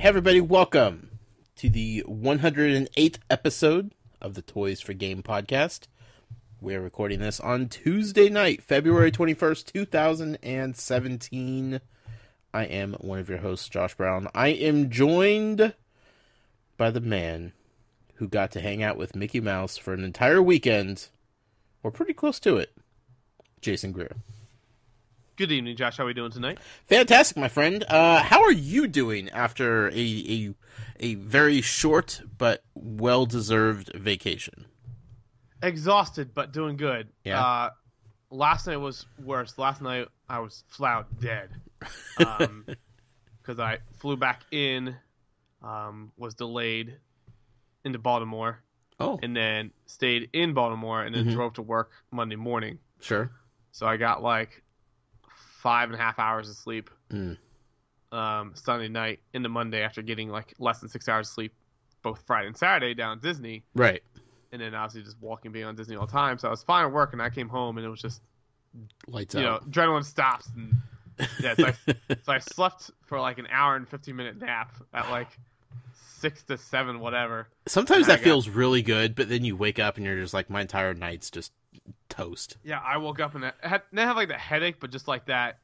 everybody, welcome to the 108th episode of the Toys for Game podcast. We're recording this on Tuesday night, February 21st, 2017. I am one of your hosts, Josh Brown. I am joined by the man who got to hang out with Mickey Mouse for an entire weekend, or pretty close to it, Jason Greer. Good evening, Josh. How are we doing tonight? Fantastic, my friend. How are you doing after a very short but well-deserved vacation? Exhausted, but doing good. Yeah. Last night was worse. Last night I was flat out dead. Because I flew back in, was delayed into Baltimore. Oh. And then stayed in Baltimore and then drove to work Monday morning. Sure. So I got like 5.5 hours of sleep Sunday night into Monday after getting like less than 6 hours of sleep both Friday and Saturday down at Disney. Right. And then obviously just walking being on Disney all the time. So I was fine at work and I came home and it was just Lights you out. know, adrenaline stops and yeah, so I slept for like an hour and 15-minute nap at like 6 to 7 whatever. Sometimes that feels really good, but then you wake up and you're just like, my entire night's just toast. Yeah, I woke up and I didn't have like the headache, but just like that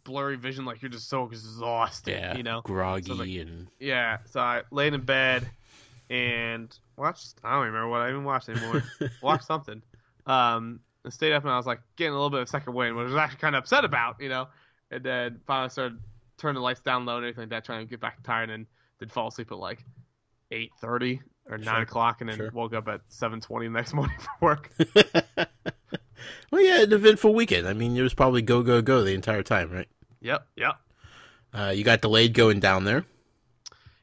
blurry vision, like you're just so exhausted, Yeah, you know, groggy so like, and yeah. So I laid in bed and watched. I don't remember what I even watched anymore. Watched something. And stayed up and I was like getting a little bit of second wind, which I was actually kind of upset about, you know. And then finally started turning the lights down low and everything like that, trying to get back tired, and then fall asleep at like 8:30 or 9 o'clock, and then woke up at 7:20 the next morning for work. Well, yeah, an eventful weekend. I mean, it was probably go the entire time, right? Yep. You got delayed going down there.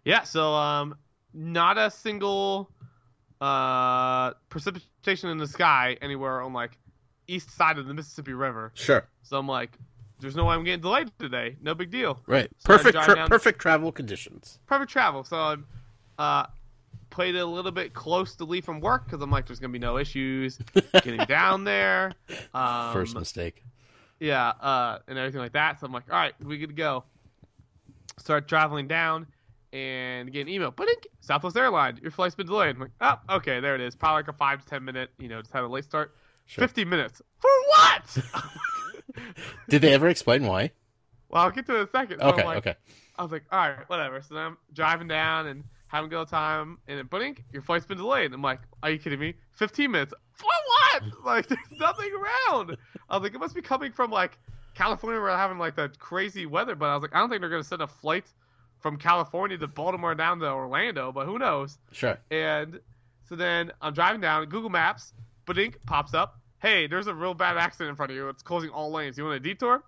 Yeah, so not a single precipitation in the sky anywhere on like east side of the Mississippi River. Sure. So I'm like, there's no way I'm getting delayed today. No big deal. Right. So Perfect travel conditions. Perfect travel. So I played it a little bit close to leave from work because I'm like, there's going to be no issues getting down there. First mistake. Yeah, and everything like that. So I'm like, all right, we good to go. Start traveling down and get an email. But Southwest Airlines, your flight's been delayed. I'm like, oh, okay, there it is. Probably like a 5 to 10 minute, just had a late start. Sure. 50 minutes. For what? Did they ever explain why? Well, I'll get to it in a second. So Okay, okay. I was like, all right, whatever. So then I'm driving down and having a good time, and then, but your flight's been delayed. And I'm like, are you kidding me? 15 minutes. For what? Like, there's nothing around. I was like, it must be coming from, like, California where we're having, like, that crazy weather. But I was like, I don't think they're going to send a flight from California to Baltimore down to Orlando, but who knows? Sure. And so then I'm driving down, Google Maps, pops up. Hey, there's a real bad accident in front of you. It's closing all lanes. You want a detour?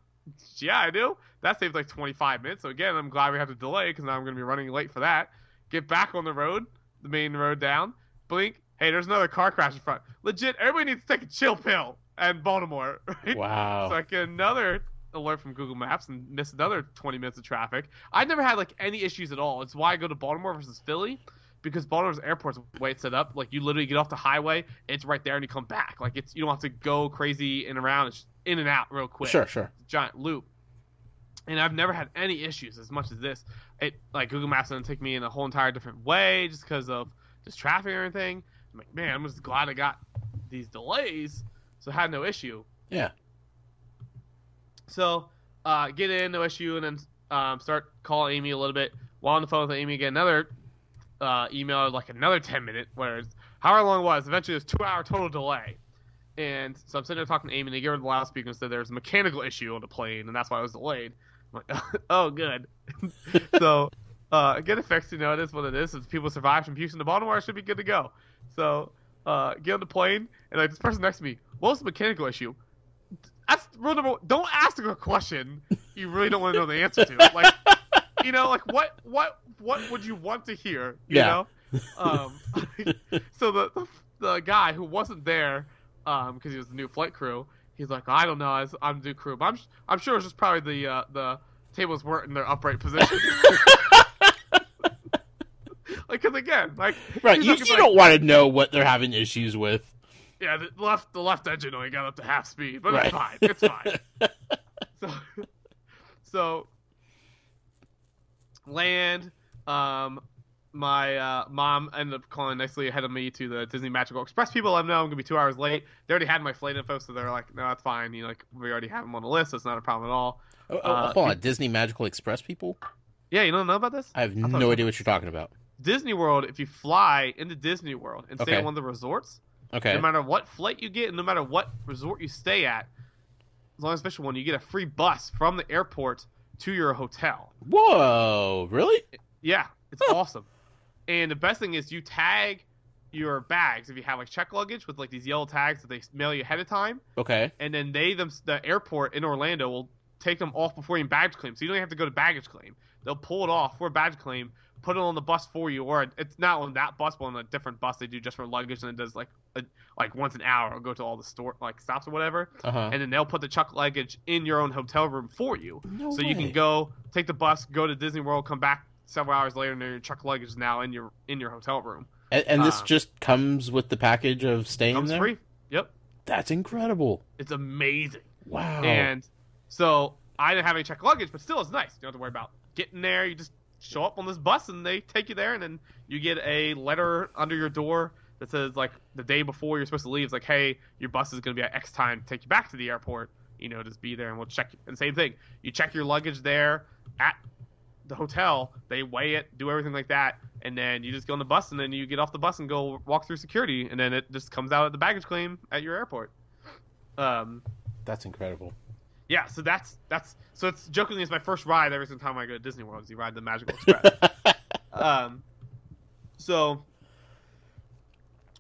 Yeah, I do. That saves like 25 minutes. So again, I'm glad we had to delay because now I'm going to be running late for that. Get back on the road, the main road down. Blink. Hey, there's another car crash in front. Legit, everybody needs to take a chill pill at Baltimore. Right? Wow. So I get another alert from Google Maps and miss another 20 minutes of traffic. I've never had like any issues at all. It's why I go to Baltimore versus Philly. Because Baltimore's airport's the way it's set up, like you literally get off the highway, it's right there, and you come back. Like you don't have to go crazy and around. It's just in and out real quick. Sure. It's a giant loop. And I've never had any issues as much as this. It like Google Maps doesn't take me in a whole entire different way just because of just traffic and everything. I'm like, man, I'm just glad I got these delays, so I had no issue. Yeah. So get in, no issue, and then start calling Amy a little bit. While on the phone with Amy, get another email, like another 10-minute, where however long it was, eventually it was 2-hour total delay. And so I'm sitting there talking to Amy, and they gave her the loudspeaker and said there's a mechanical issue on the plane, and that's why it was delayed. I'm like, oh, good. So get it fixed, it is what it is. If people survive from Houston to Baltimore, it should be good to go. So get on the plane, and like this person next to me, what was the mechanical issue? That's rule number one. Don't ask a question you really don't want to know the answer to. Like, like what would you want to hear? You know? So the guy who wasn't there, because he was the new flight crew, he's like, I don't know, I'm the new crew, but I'm sure it's just probably the tables weren't in their upright position. Like, because again, like, right, you don't want to know what they're having issues with. Yeah, the left engine only got up to half speed, but right. It's fine. So land, My mom ended up calling nicely ahead of me to the Disney Magical Express people. Let them know I'm gonna be 2 hours late. They already had my flight info, so they're like, "No, that's fine. You know, like we already have them on the list. So it's not a problem at all." Hold on, Disney Magical Express people? Yeah, you don't know about this? I have no idea what you're talking about. Disney World, if you fly into Disney World and stay Okay. at one of the resorts, Okay. no matter what flight you get and no matter what resort you stay at, as long as it's one, you get a free bus from the airport to your hotel. Whoa, really? Yeah, it's awesome. And the best thing is you tag your bags if you have like check luggage with like these yellow tags that they mail you ahead of time. Okay. And then the airport in Orlando will take them off before you baggage claim. So you don't have to go to baggage claim. They'll pull it off for baggage claim, put it on the bus for you, or it's not on that bus, but on a different bus they do just for luggage, and it does like once an hour. It'll go to all the store like stops or whatever, and then they'll put the check luggage in your own hotel room for you. No so way. you can go take the bus, go to Disney World, come back several hours later, and your check luggage is now in your hotel room. And this just comes with the package of staying Comes there? free. Yep. That's incredible. It's amazing. Wow. And so I didn't have any check luggage, but still it's nice. You don't have to worry about getting there. You just show up on this bus and they take you there, and then you get a letter under your door that says like the day before you're supposed to leave, it's like, hey, your bus is going to be at X time to take you back to the airport. You know, just be there and we'll check. And same thing, you check your luggage there at the hotel. They weigh it, do everything like that, and then you just go on the bus, and then you get off the bus and go walk through security, and then it just comes out at the baggage claim at your airport. That's incredible. Yeah, so so it's jokingly it's my first ride every single time I go to Disney World is you ride the Magical Express. So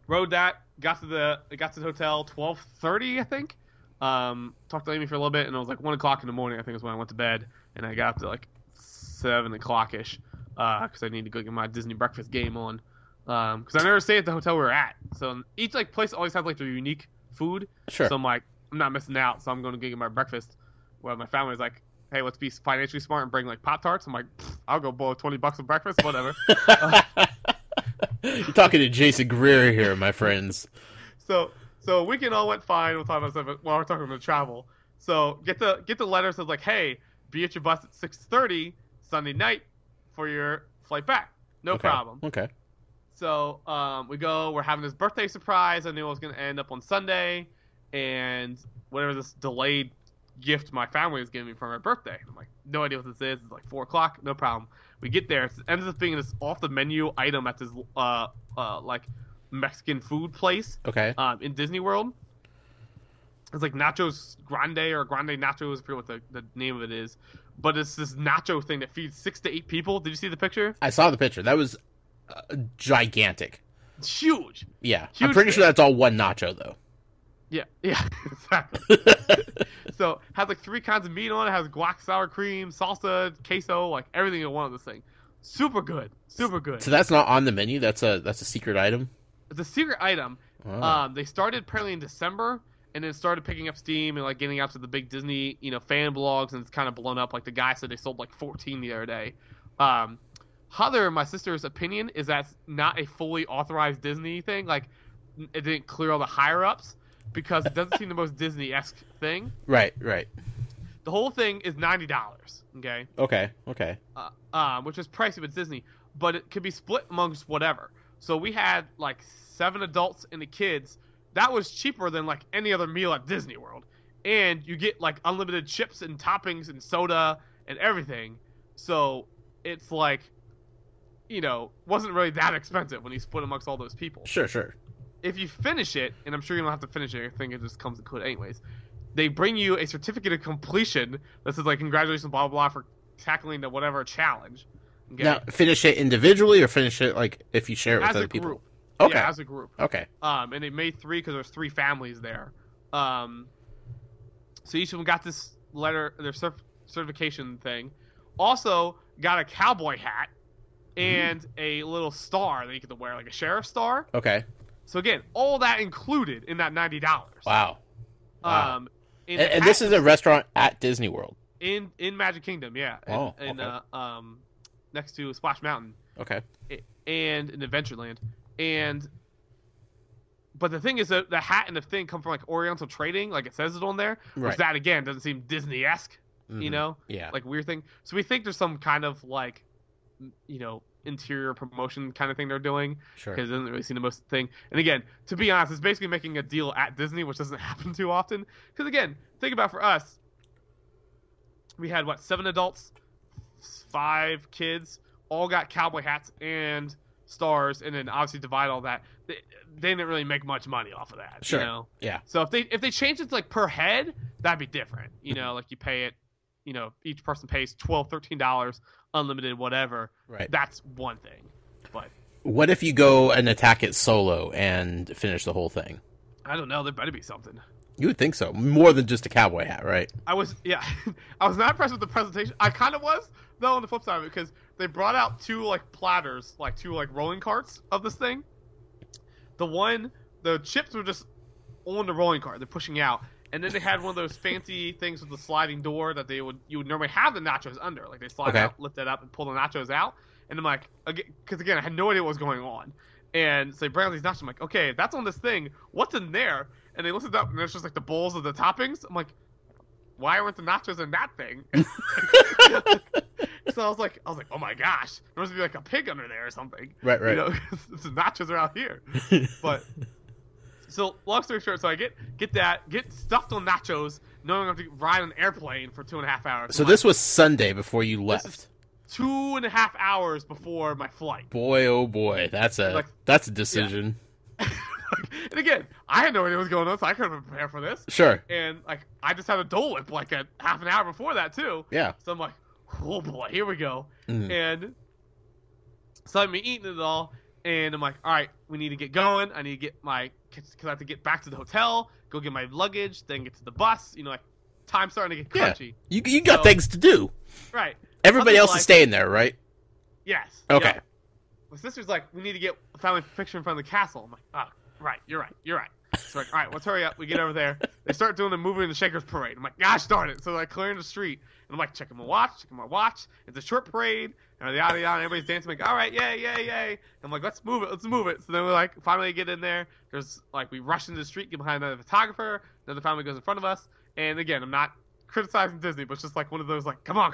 rode that, got to the hotel 12:30 I think. Talked to Amy for a little bit, and it was like 1:00 in the morning I think is when I went to bed, and I got up to like 7:00 ish because I need to go get my Disney breakfast game on. Because I never stayed at the hotel we were at, so each like place always has like their unique food. Sure. So I'm like, I'm not missing out, so I'm going to go get my breakfast. Well, my family was like, hey, let's be financially smart and bring like Pop-Tarts. I'm like, I'll go blow $20 on breakfast, whatever. You're talking to Jason Greer here, my friends. So weekend all went fine. We'll talk about stuff while we're talking about travel. So get the letter that says like, hey, be at your bus at 6:30 Sunday night for your flight back. No problem. Okay. So we go. We're having this birthday surprise. I knew I was going to end up on Sunday, and whatever this delayed gift my family was giving me for my birthday. I'm like, no idea what this is. It's like 4:00. No problem. We get there. It ends up being this off the menu item at this like Mexican food place. Okay. In Disney World. It's like Nachos Grande or Grande Nachos. I forget what the name of it is. But it's this nacho thing that feeds 6 to 8 people. Did you see the picture? I saw the picture. That was gigantic. It's huge. Yeah. Huge I'm pretty thing. sure that's all one nacho, though. Yeah, exactly. So, has like 3 kinds of meat on it. Has guac, sour cream, salsa, queso, like everything in one of this thing. Super good. Super good. So that's not on the menu? That's a secret item? It's a secret item. Oh. They started apparently in December, and then started picking up steam and like getting out to the big Disney, fan blogs, and it's kind of blown up. Like the guy said they sold like 14 the other day. Heather, my sister's opinion is that's not a fully authorized Disney thing. Like it didn't clear all the higher ups because it doesn't seem the most Disney-esque thing. Right. The whole thing is $90. Okay. Okay. Which is pricey with Disney, but it could be split amongst whatever. So we had like 7 adults and the kids. That was cheaper than like any other meal at Disney World, and you get like unlimited chips and toppings and soda and everything. So it's like, wasn't really that expensive when you split amongst all those people. Sure. If you finish it, and I'm sure you don't have to finish it, I think it just comes included anyways. They bring you a certificate of completion that says like congratulations, blah blah blah, for tackling the whatever challenge. Okay? Now, finish it individually or finish it like if you share it with As other a people? group. Okay. Yeah, as a group. Okay. And they made 3 because there's 3 families there. So each of them got this letter, their certification thing. Also got a cowboy hat and a little star that you get to wear, like a sheriff's star. Okay. So again, all that included in that $90. Wow. And this is a restaurant at Disney World. in Magic Kingdom, yeah. Okay. Next to Splash Mountain. Okay. And in Adventureland. But the thing is that the hat and the thing come from like Oriental Trading, like it says it on there. Right. Which that again doesn't seem Disney-esque, Mm-hmm. Yeah. like weird thing. So we think there's some kind of like, interior promotion kind of thing they're doing. Sure. Because it doesn't really seem the most thing. And again, to be honest, it's basically making a deal at Disney, which doesn't happen too often. Because again, think about for us, we had 7 adults, 5 kids, all got cowboy hats and stars, and then obviously divide all that. They didn't really make much money off of that. Sure. You know? Yeah. So if they changed it to like per head, that'd be different. You know, like you pay it, you know, each person pays $12, $13, unlimited, whatever. Right. That's one thing. But what if you go and attack it solo and finish the whole thing? I don't know. There better be something. You would think so. More than just a cowboy hat, right? I was not impressed with the presentation. I kind of was, though, on the flip side of it, because they brought out 2 like platters, like 2 like rolling carts of this thing. The chips were just on the rolling cart. They're pushing out. And then they had one of those fancy things with the sliding door that you would normally have the nachos under. Like they slide out, lift it up, and pull the nachos out. And I'm like, because again, I had no idea what was going on. And so they bring out these nachos. I'm like, okay, if that's on this thing, what's in there? And they lifted up, and there's just like the bowls of the toppings. I'm like, why aren't the nachos in that thing? So I was like, oh my gosh, there must be like a pig under there or something. Right. You know, the nachos are out here. But so long story short, so I get stuffed on nachos, knowing I have to ride an airplane for 2.5 hours. So this was Sunday before you left. 2.5 hours before my flight. Boy, oh boy, that's a decision. Yeah. And again, I had no idea what was going on, so I couldn't prepare for this. Sure. And like, I just had a Dole Whip like a half an hour before that too. Yeah. So I'm like, oh boy, here we go. Mm. And so I'm eating it all, and I'm like, all right, we need to get going. I need to get because I have to get back to the hotel, go get my luggage, then get to the bus. You know, like time's starting to get crunchy. Yeah. You got things to do. Right. Everybody else is staying there, right? Yes. Okay. Yeah. My sister's like, we need to get a family picture in front of the castle. I'm like, oh, right, you're right. So like, all right, let's hurry up. We get over there. They start doing the moving the Shakers parade. I'm like, gosh darn it. So like clearing the street. And I'm like, checking my watch. It's a short parade. And yada yada. And everybody's dancing. I'm like, all right, yay. And I'm like, let's move it. So then we like finally get in there. There's like, we rush into the street, get behind another photographer. Another family goes in front of us. And again, I'm not criticizing Disney, but it's just like one of those like, come on.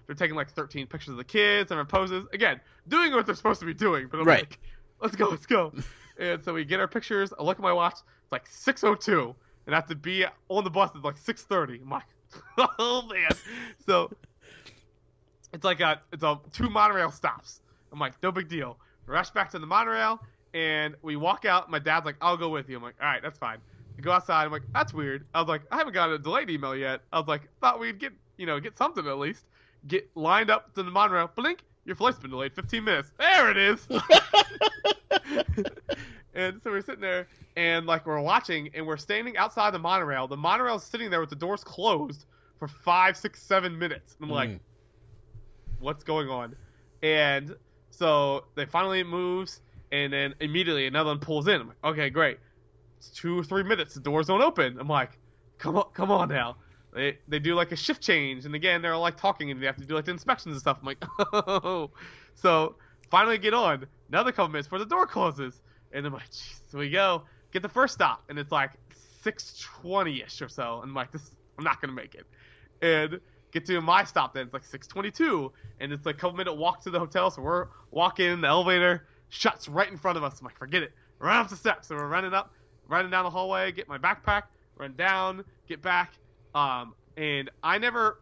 They're taking like 13 pictures of the kids and their poses. Again, doing what they're supposed to be doing. But I'm like, let's go. And so we get our pictures. I look at my watch. It's like 6:02, and I have to be on the bus at like 6:30. I'm like, oh man. So it's like it's 2 monorail stops. I'm like, no big deal. Rush back to the monorail, and we walk out. My dad's like, I'll go with you. I'm like, all right, that's fine. We go outside. I'm like, that's weird. I was like, I haven't got a delayed email yet. I was like, thought we'd get something at least. Get lined up to the monorail. Blink. Your flight's been delayed 15 minutes. There it is. And so we're sitting there, and like we're watching, and we're standing outside the monorail. The monorail's sitting there with the doors closed for 5, 6, 7 minutes. And I'm like, what's going on? And so they finally moves, and then immediately another one pulls in. I'm like, okay, great. It's 2 or 3 minutes. The doors don't open. I'm like, come on now. They do like a shift change, and again they're like talking, and they have to do like the inspections and stuff. I'm like, oh. So finally get on. Another couple minutes before the door closes. And I'm like, jeez. So we go, get the first stop, and it's like 6:20ish or so. And I'm like, I'm not gonna make it. And get to my stop then, it's like 6:22, and it's like a couple minute walk to the hotel. So we're walking, the elevator shuts right in front of us. I'm like, forget it. Run up the steps. So we're running down the hallway, get my backpack, run down, get back. And I never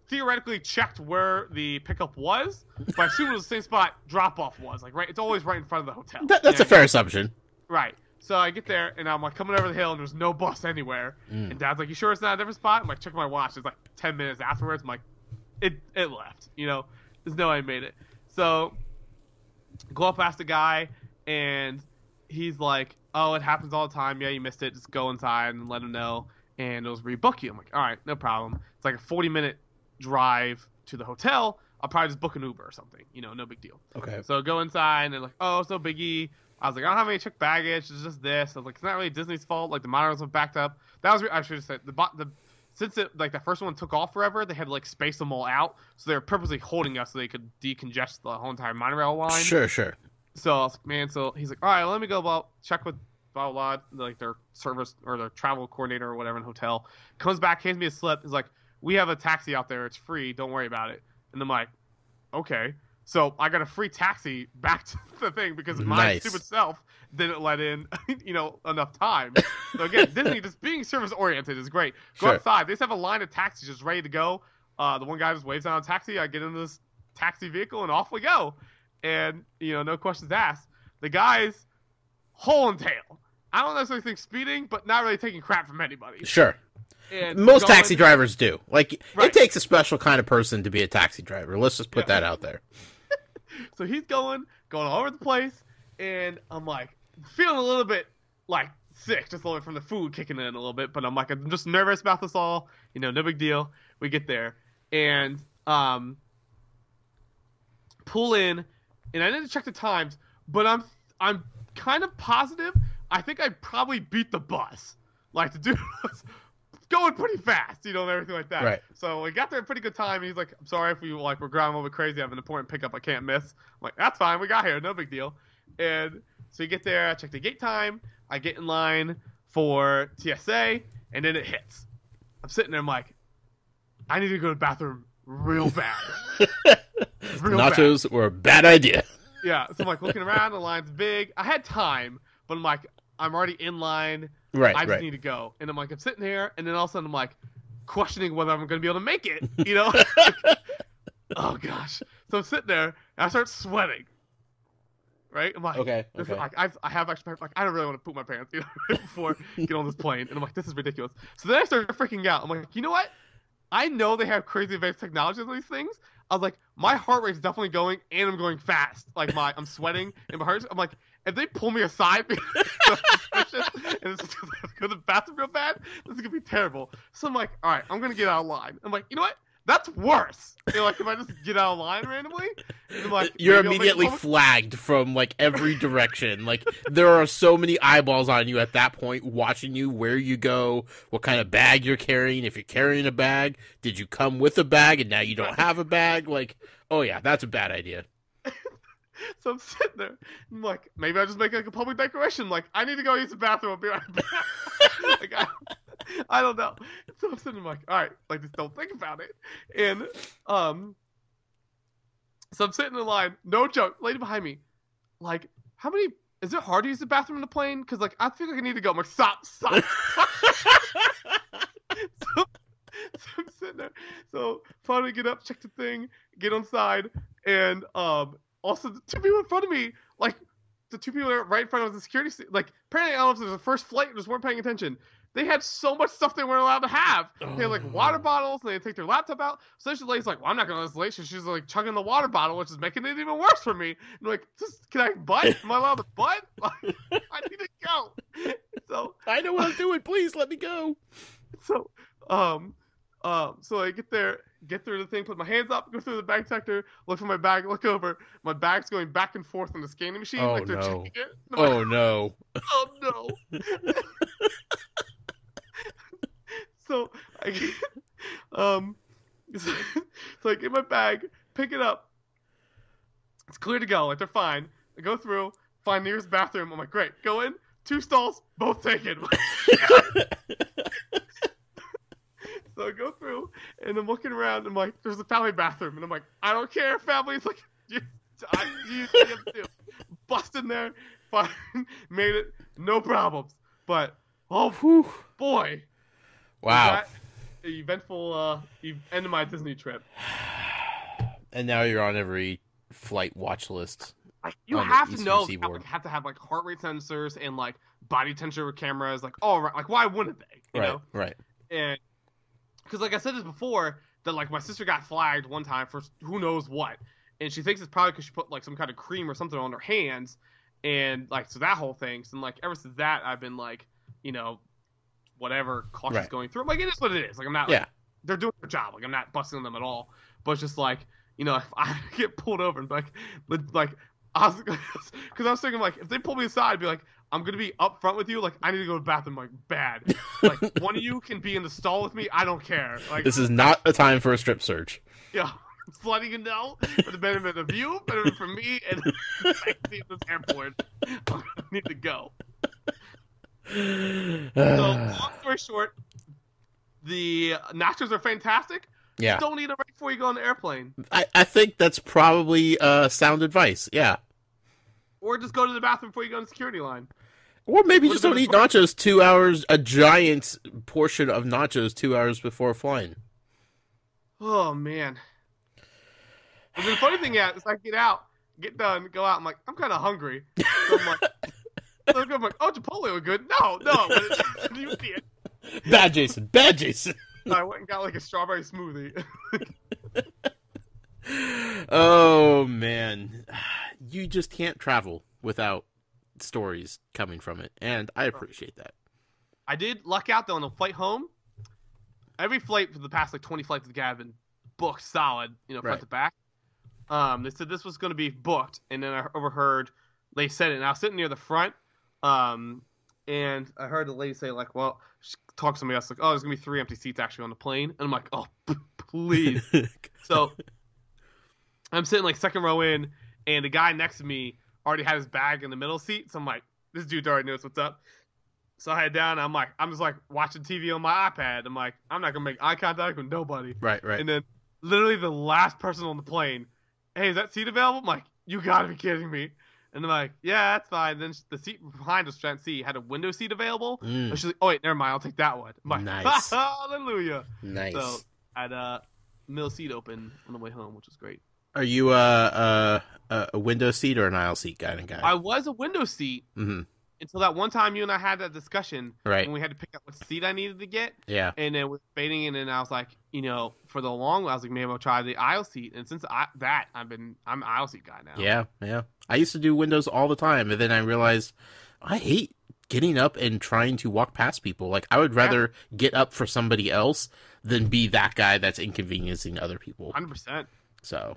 theoretically checked where the pickup was, but I assume it was the same spot drop-off was. Like, right, it's always right in front of the hotel. That's a fair assumption. Right. So I get there, and I'm like coming over the hill, and there's no bus anywhere. And Dad's like, you sure it's not a different spot? I'm like, check my watch. It's like 10 minutes afterwards. I'm like, it left. You know, there's no way I made it. So go up past the guy, and he's like, oh, it happens all the time. Yeah, you missed it. Just go inside and let him know. And it'll rebook you. I'm like, all right, no problem. It's like a 40-minute drive to the hotel. I'll probably just book an Uber or something. You know, no big deal. Okay. So go inside, and they're like, oh, it's no biggie. I was like, I don't have any checked baggage. It's just this. I was like, it's not really Disney's fault. Like, the monorails were backed up. That was, I should have said, since the first one took off forever, they had to, like, space them all out. So they were purposely holding us so they could decongest the whole entire monorail line. Sure. So I was like, man, so he's like, all right, let me go check with blah, blah, blah, like their service or their travel coordinator or whatever in the hotel. Comes back, hands me a slip. He's like, we have a taxi out there. It's free. Don't worry about it. And I'm like, okay. So I got a free taxi back to the thing because my Nice. stupid self didn't let in, enough time. So again, Disney just being service oriented is great. Go Sure. outside. They just have a line of taxis just ready to go. The one guy just waves down a taxi. I get into this taxi vehicle and off we go. And, no questions asked. The guy's whole and tail. I don't necessarily think speeding, but not really taking crap from anybody. Sure. And Most taxi drivers do. Like, Right. It takes a special kind of person to be a taxi driver. Let's just put that out there. So he's going all over the place, and I'm like feeling a little bit like sick, just only from the food kicking in a little bit. But I'm just nervous about this all. No big deal. We get there and pull in, and I didn't check the times, but I'm kind of positive. I think I probably beat the bus. Like the dude was going pretty fast, and everything like that. Right. So we got there in pretty good time. And he's like, "I'm sorry if we're driving a little bit crazy. I have an important pickup I can't miss." I'm like, "That's fine. We got here. No big deal." And so you get there. I check the gate time. I get in line for TSA, and then it hits. I'm sitting there. I'm like, I need to go to the bathroom real bad. Nachos were a bad idea. Yeah. So I'm looking around. The line's big. I had time, but I'm already in line. Right, I just right. need to go. And I'm sitting there, and then all of a sudden I'm questioning whether I'm going to be able to make it, Oh, gosh. So I'm sitting there, and I start sweating. Right? I'm Okay. I have actually, I don't really want to poop my pants, before I get on this plane. And I'm this is ridiculous. So then I started freaking out. I'm you know what? I know they have crazy advanced technology on these things. I was my heart rate's definitely going, and I'm going fast. I'm sweating, and my heart's, I'm if they pull me aside because I'm suspicious, and it's because I have to go to the bathroom real bad, this is going to be terrible. So I'm all right, I'm going to get out of line. I'm you know what? That's worse. If I just get out of line randomly, and I'm you're immediately flagged from every direction. There are so many eyeballs on you at that point, watching you, where you go, what kind of bag you're carrying. If you're carrying a bag, did you come with a bag and now you don't have a bag? Oh yeah, that's a bad idea. So I'm sitting there. I'm maybe I just make a public declaration. I need to go use the bathroom. I'll be right back. I don't know. So I'm sitting there, all right, just don't think about it. And so I'm sitting in line, no joke, lady behind me, how many, is it hard to use the bathroom in the plane? Because I feel I need to go. I'm stop. So I'm sitting there. So finally get up, check the thing, get on side, and also the two people in front of me, the two people right in front of the security seat, apparently I don't know if it was the first flight, just weren't paying attention. They had so much stuff they weren't allowed to have. They had water bottles, and they take their laptop out. So the lady's well, I'm not gonna let this late. So she's chugging the water bottle, which is making it even worse for me. And can I butt? Am I allowed to butt? I need to go. So I know what I'm doing. Please let me go. So so I get there, get through the thing, put my hands up, go through the bag detector, look for my bag, look over. My bag's going back and forth on the scanning machine. Oh, they're no. checking it. Oh, no. Oh, no. So I get, so I get my bag, pick it up. It's clear to go. They're fine. I go through, find nearest bathroom. I'm great. Go in. 2 stalls, both taken. So I go through, and I'm looking around. I'm there's a family bathroom, and I'm I don't care. Family's you have to bust in there, fine, made it, no problems. But Whew. Boy, wow, eventful end of my Disney trip. And now you're on every flight watch list. You have to know, have to have heart rate sensors and body temperature cameras. Why wouldn't they? You know? Right. And because I said this before, that my sister got flagged one time for who knows what, and she thinks it's probably because she put some kind of cream or something on her hands, and so that whole thing. So ever since that, I've been whatever cautious going through. It is what it is. I'm not. They're doing their job. I'm not busting on them at all. But it's just if I get pulled over and I was thinking if they pull me aside, I'd be I'm gonna be up front with you. I need to go to the bathroom. Bad. One of you can be in the stall with me. I don't care. This is not a time for a strip search. Yeah, just letting you know for the benefit of you, benefit for me, and safety at this airport. I need to go. So long story short, the nachos are fantastic. Yeah. Don't eat it right before you go on the airplane. I think that's probably sound advice. Yeah. Or just go to the bathroom before you go on the security line. Or maybe Would've just don't been eat nachos 2 hours, a giant portion of nachos 2 hours before flying. Oh, man. And the funny thing is, I get out, get done, go out. I'm like, I'm kind of hungry. So I'm like, oh, Chipotle was good. No. You idiot. Bad Jason. Bad Jason. I went and got like a strawberry smoothie. Oh, man. You just can't travel without stories coming from it. And I appreciate that. I did luck out, though, on the flight home. Every flight for the past, 20 flights with the guy have been booked solid, front to back. They said this was going to be booked, and then I overheard they said it, and I was sitting near the front, and I heard the lady say, well, talk to somebody else, oh, there's going to be 3 empty seats actually on the plane, and I'm like, oh, please. So I'm sitting second row in, and the guy next to me already had his bag in the middle seat, so I'm like, this dude already knows what's up. So I head down, and I'm just watching TV on my iPad. I'm like, I'm not going to make eye contact with nobody. Right. And then literally the last person on the plane, hey, is that seat available? I'm like, you got to be kidding me. And they're like, yeah, that's fine. Then the seat behind us, trying to see, had a window seat available. And she's like, oh, wait, never mind. I'll take that one. I'm like, nice. Hallelujah. Nice. So I had a middle seat open on the way home, which was great. Are you a window seat or an aisle seat guy? I was a window seat. Mm-hmm. Until that one time you and I had that discussion, right? And we had to pick up what seat I needed to get. Yeah. And then we're debating, and then I was like, for the long run, I was like, maybe I'll try the aisle seat. And since I'm an aisle seat guy now. Yeah. I used to do windows all the time, and then I realized I hate getting up and trying to walk past people. I would rather get up for somebody else than be that guy that's inconveniencing other people. 100%. So.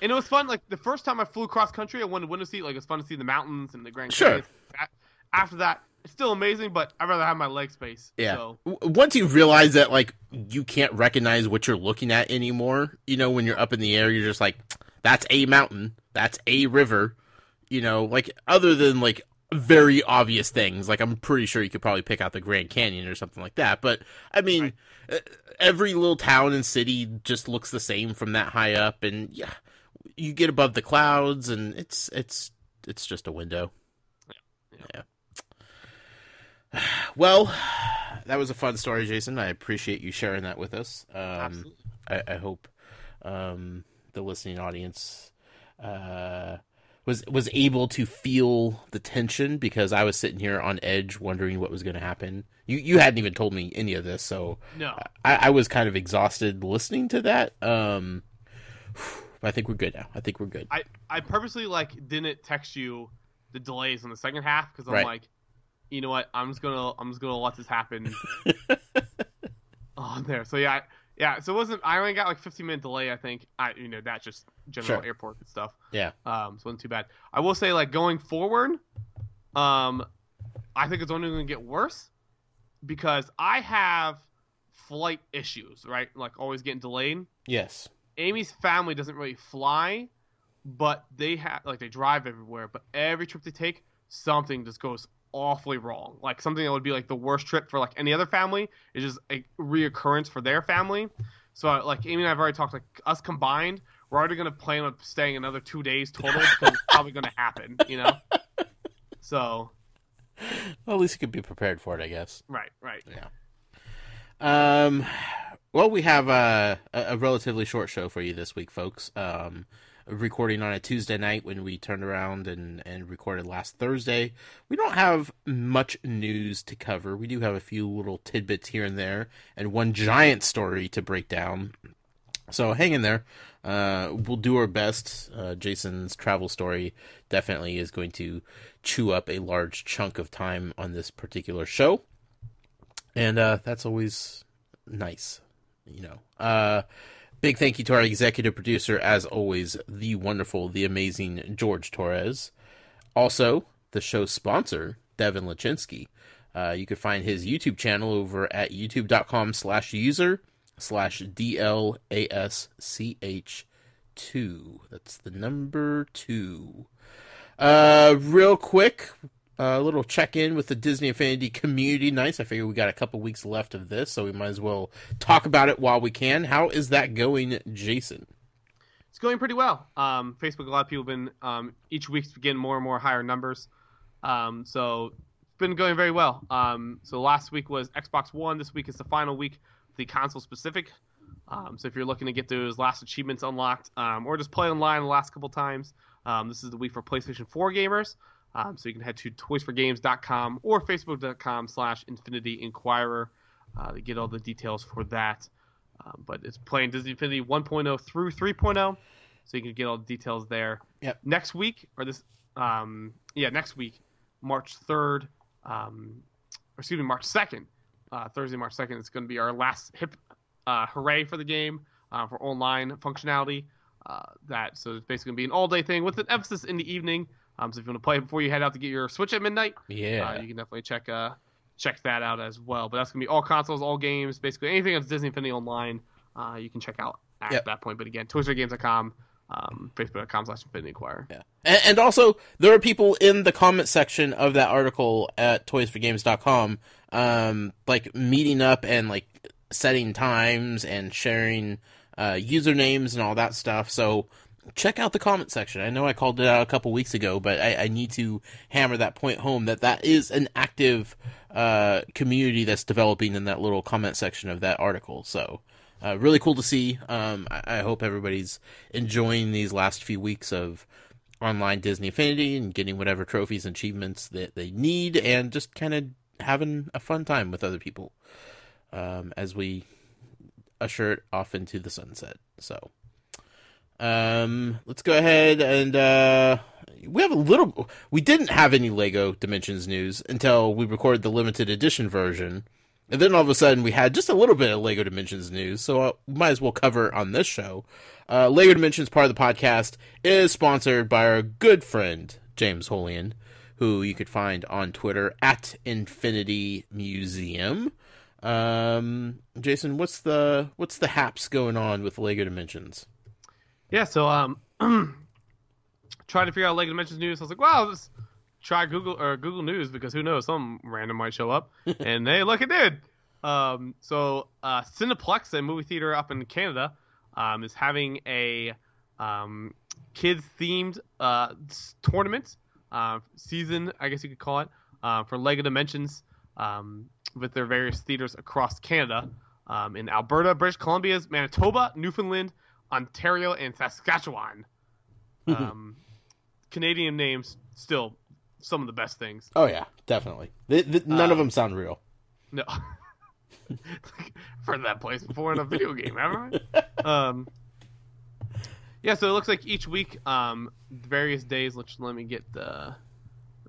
And it was fun. The first time I flew cross country, I wanted a window seat. It was fun to see the mountains and the Grand Canyon. Sure. After that, it's still amazing, but I'd rather have my leg space. Yeah. So. Once you realize that, you can't recognize what you're looking at anymore, when you're up in the air, you're just like, that's a mountain, that's a river, other than, very obvious things. I'm pretty sure you could probably pick out the Grand Canyon or something like that. But, I mean, every little town and city just looks the same from that high up, and, yeah, you get above the clouds, and it's just a window. Yeah. Well, that was a fun story, Jason. I appreciate you sharing that with us. Absolutely. I hope the listening audience was able to feel the tension, because I was sitting here on edge wondering what was going to happen. You hadn't even told me any of this, so no. I was kind of exhausted listening to that. I think we're good now. I think we're good. I purposely didn't text you the delays in the second half, because I'm like, you know what? I'm just gonna let this happen on there. So yeah. So it wasn't. I only got 15-minute delay. I think. That's just general airport and stuff. Yeah. So it wasn't too bad. I will say, going forward, I think it's only going to get worse, because I have flight issues, right? Always getting delayed. Yes. Amy's family doesn't really fly, but they have they drive everywhere. But every trip they take, something just goes awfully wrong. Something that would be the worst trip for any other family is just a reoccurrence for their family. So Amy and I have already talked, us combined, we're already going to plan on staying another 2 days total, because it's probably going to happen, So. Well, at least you could be prepared for it, I guess. Right. Yeah. Well, we have a relatively short show for you this week, folks. Recording on a Tuesday night when we turned around and recorded last Thursday. We don't have much news to cover. We do have a few little tidbits here and there, and one giant story to break down. So hang in there. We'll do our best. Jason's travel story definitely is going to chew up a large chunk of time on this particular show. And that's always nice, Big thank you to our executive producer, as always, the wonderful, the amazing George Torres. Also, the show's sponsor, Devin Lachinsky. You can find his YouTube channel over at youtube.com/user/DLASCH2. That's the number 2. Real quick, A little check-in with the Disney Infinity Community Nights. I figure we got a couple weeks left of this, so we might as well talk about it while we can. How is that going, Jason? It's going pretty well. Facebook, a lot of people have been each week getting more and more higher numbers. So it's been going very well. So last week was Xbox One. This week is the final week for the console specific. So if you're looking to get those last achievements unlocked, or just play online the last couple times, this is the week for PlayStation 4 gamers. So you can head to toysforgames.com or facebook.com/InfinityInquirer to get all the details for that. But it's playing Disney Infinity 1.0 through 3.0, so you can get all the details there. Yep. Next week, next week, March 3rd, March 2nd, Thursday, March 2nd, it's going to be our last hooray for the game for online functionality. So it's basically going to be an all-day thing with an emphasis in the evening. So if you want to play before you head out to get your Switch at midnight, you can definitely check that out as well. But that's going to be all consoles, all games, basically anything that's Disney Infinity Online, you can check out at that point. But again, toysforgames.com, facebook.com/InfinityInquirer. Yeah. And also, there are people in the comment section of that article at toysforgames.com, like meeting up and like setting times and sharing usernames and all that stuff. So check out the comment section. I know I called it out a couple weeks ago, but I need to hammer that point home that is an active community that's developing in that little comment section of that article. So really cool to see. I hope everybody's enjoying these last few weeks of online Disney Infinity and getting whatever trophies and achievements that they need, and just kind of having a fun time with other people as we usher it off into the sunset. So let's go ahead and we didn't have any Lego Dimensions news until we recorded the limited edition version, and then all of a sudden we had just a little bit of Lego Dimensions news, so we might as well cover it on this show. Lego Dimensions, part of the podcast, is sponsored by our good friend James Holian, who you could find on Twitter at Infinity Museum. Jason, what's the haps going on with Lego Dimensions? Yeah, so trying to figure out Lego Dimensions news. I was like, wow, let's try Google News, because who knows, some random might show up. And hey, look, it did. So Cineplex, a movie theater up in Canada, is having a kids themed tournament season, I guess you could call it, for Lego Dimensions, with their various theaters across Canada, in Alberta, British Columbia, Manitoba, Newfoundland, Ontario, and Saskatchewan. Canadian names, still some of the best things. Oh yeah, definitely. None of them sound real. No. I've heard that place before in a video game, haven't I? Yeah, so it looks like each week, various days. Let me get the.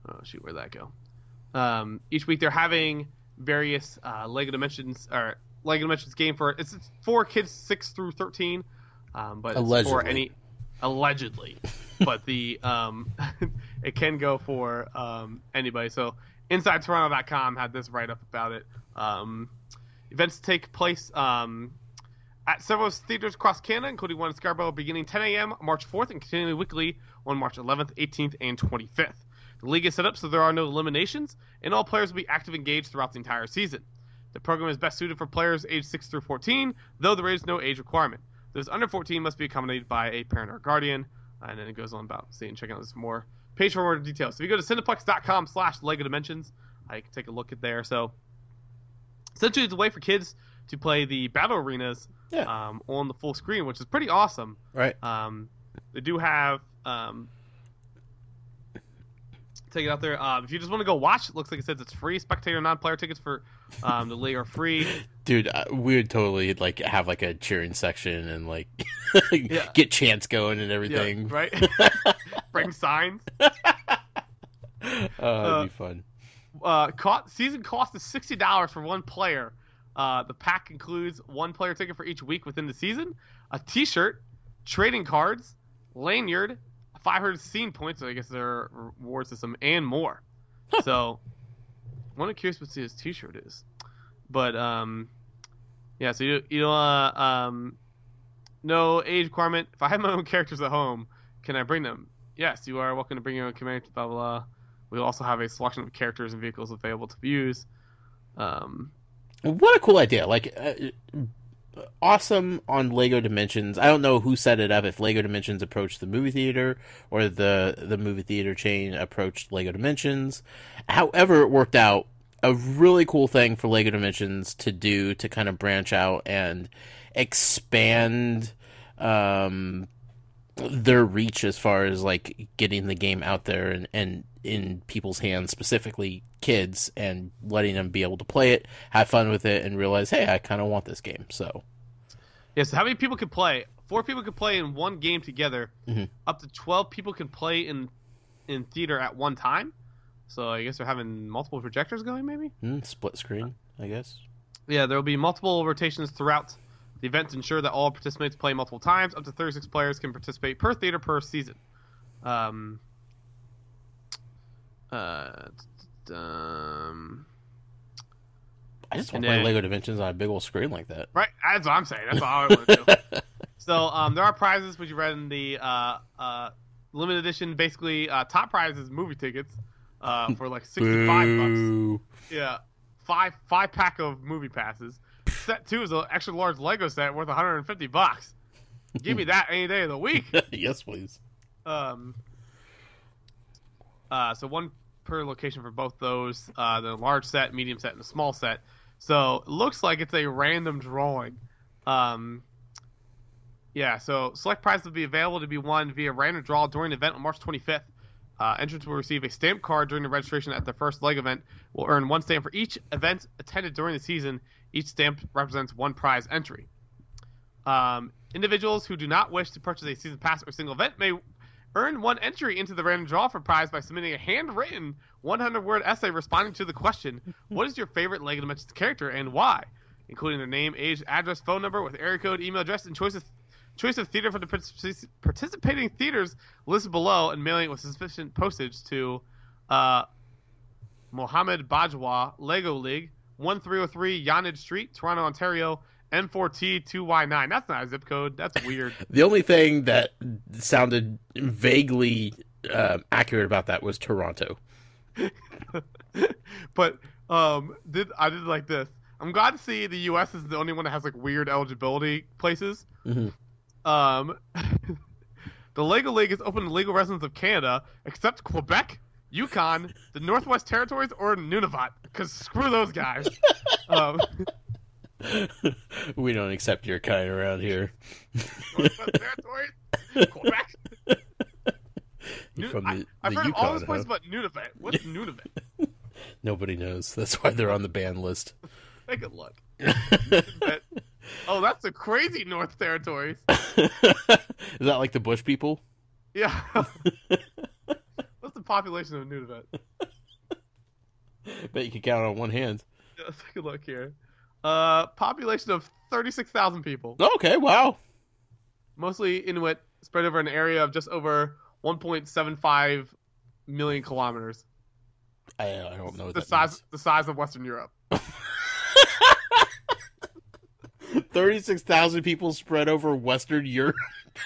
Oh shoot, where'd that go? Each week they're having various Lego Dimensions game for it's for kids 6 through 13. But it's for allegedly, but the it can go for anybody. So InsideToronto.com had this write up about it. Events take place at several theaters across Canada, including one in Scarborough, beginning 10 a.m. March 4th and continuing weekly on March 11th, 18th, and 25th. The league is set up so there are no eliminations, and all players will be active and engaged throughout the entire season. The program is best suited for players aged 6 through 14, though there is no age requirement. Those under 14 must be accommodated by a parent or guardian. And then it goes on about seeing, checking out this more page for more details. So if you go to cineplex.com/Lego Dimensions, you can take a look at there. So essentially it's a way for kids to play the battle arenas on the full screen, which is pretty awesome. Right. They do have take it out there. If you just want to go watch, it looks like it says it's free. Spectator non-player tickets for the league are free. Dude, we would totally like have like a cheering section and like get chants going and everything. Yeah, right? Bring signs. That'd be fun. Season cost is $60 for one player. The pack includes one player ticket for each week within the season, a T-shirt, trading cards, lanyard, 500 scene points, so I guess their reward system, and more. So, I'm curious what his T-shirt is. But yeah. So you no age requirement. If I have my own characters at home, can I bring them? Yes, you are welcome to bring your own characters. Blah blah. We'll also have a selection of characters and vehicles available to use. What a cool idea! Like, awesome on Lego Dimensions. I don't know who set it up. If Lego Dimensions approached the movie theater or the movie theater chain approached Lego Dimensions. However, it worked out. A really cool thing for Lego Dimensions to do to kind of branch out and expand their reach as far as like getting the game out there and in people's hands, specifically kids, and letting them be able to play it, have fun with it, and realize, hey, I kind of want this game. So, yes, how many people could play? 4 people could play in one game together. Mm-hmm. Up to 12 people can play in theater at one time. So I guess they're having multiple projectors going, maybe? Split screen, I guess. Yeah, there will be multiple rotations throughout the event to ensure that all participants play multiple times. Up to 36 players can participate per theater per season. I just want to play Lego Dimensions on a big old screen like that. Right, that's what I'm saying. That's all I want to do. So there are prizes, which you read in the limited edition. Basically, top prize is movie tickets for like $65. Yeah, five pack of movie passes. Set 2 is an extra large Lego set worth $150. Give me that any day of the week. Yes, please. So one per location for both those. The large set, medium set, and the small set. So it looks like it's a random drawing. Yeah, so select prizes will be available to be won via random draw during the event on March 25th. Entrants will receive a stamp card during the registration at the first leg event. Will earn 1 stamp for each event attended during the season. Each stamp represents 1 prize entry. Individuals who do not wish to purchase a season pass or single event may earn 1 entry into the random draw for prize by submitting a handwritten 100-word essay responding to the question, what is your favorite Lego Dimensions character and why? Including their name, age, address, phone number with area code, email address, and choice of theater for the participating theaters listed below, and mailing it with sufficient postage to Mohammed Bajwa, Lego League, 1303 Yonage Street, Toronto, Ontario, N4T2Y9. That's not a zip code. That's weird. The only thing that sounded vaguely accurate about that was Toronto. But I did like this. I'm glad to see the U.S. is the only one that has like weird eligibility places. Mm-hmm. The Lego League is open to legal residents of Canada, except Quebec, Yukon, the Northwest Territories, or Nunavut. Because screw those guys. We don't accept your kind around here. Northwest Territories, Quebec. I've heard Yukon, of all those places but Nunavut. What's Nunavut? Nobody knows. That's why they're on the ban list. Take a look. Oh, that's the crazy North Territories. Is that like the Bush people? Yeah. What's the population of Nunavut? Bet you could count on one hand. Yeah, let's take a look here. Population of 36,000 people. Okay, wow. Mostly Inuit, spread over an area of just over 1.75 million kilometers. I don't know what the that size. means. The size of Western Europe. 36,000 people spread over Western Europe.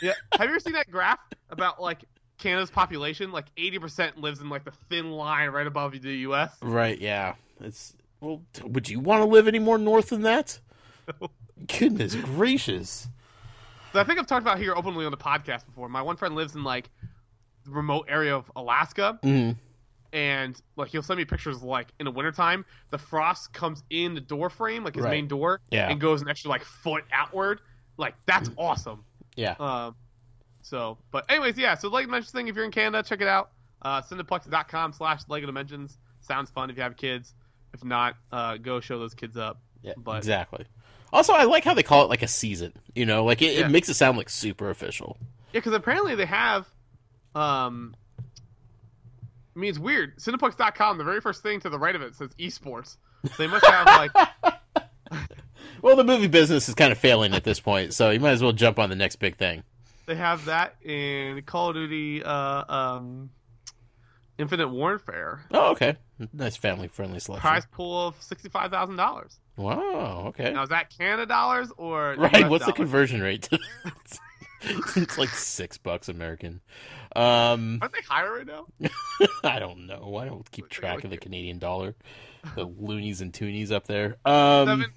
Yeah. Have you ever seen that graph about like Canada's population? Like 80% lives in like the thin line right above the U.S. Right. Yeah. Well, would you want to live any more north than that? Goodness gracious. So I think I've talked about here openly on the podcast before. My one friend lives in like the remote area of Alaska. Mm-hmm. And like he'll send me pictures like in the wintertime, the frost comes in the door frame, like his main door, and goes an extra like foot outward. Like that's awesome. Yeah. But anyways, yeah. So Lego Dimensions thing, if you're in Canada, check it out. Cineplex.com/Lego Dimensions. Sounds fun if you have kids. If not, go show those kids up. Yeah, but, exactly. Also, I like how they call it like a season. You know, like it makes it sound like super official. Yeah, because apparently they have. I mean, it's weird. Cineplex.com, the very first thing to the right of it says esports. So they must have, like... Well, the movie business is kind of failing at this point, so you might as well jump on the next big thing. They have that in Call of Duty Infinite Warfare. Oh, okay. Nice family-friendly selection. Prize pool of $65,000. Wow, okay. Now, is that Canada dollars or Right, US what's the dollars? conversion rate? It's like $6 American. Aren't they higher right now? I don't know. I don't keep track of the Canadian dollar. The loonies and toonies up there. 7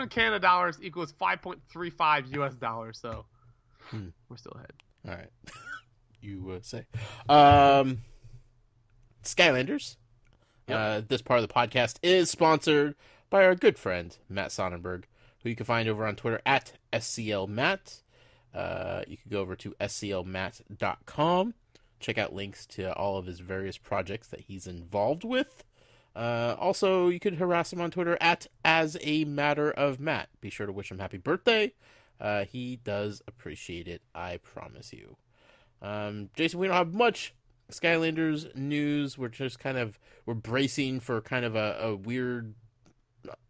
Canada dollars equals 5.35 US dollars. So we're still ahead. All right. You say. Skylanders. Yep. This part of the podcast is sponsored by our good friend Matt Sonnenberg, who you can find over on Twitter at SCLMatt. You can go over to sclmatt.com, check out links to all of his various projects that he's involved with. Also, you could harass him on Twitter at As a Matter of Matt. Be sure to wish him happy birthday. He does appreciate it, I promise you. Jason, we don't have much Skylanders news. We're just we're bracing for kind of a weird,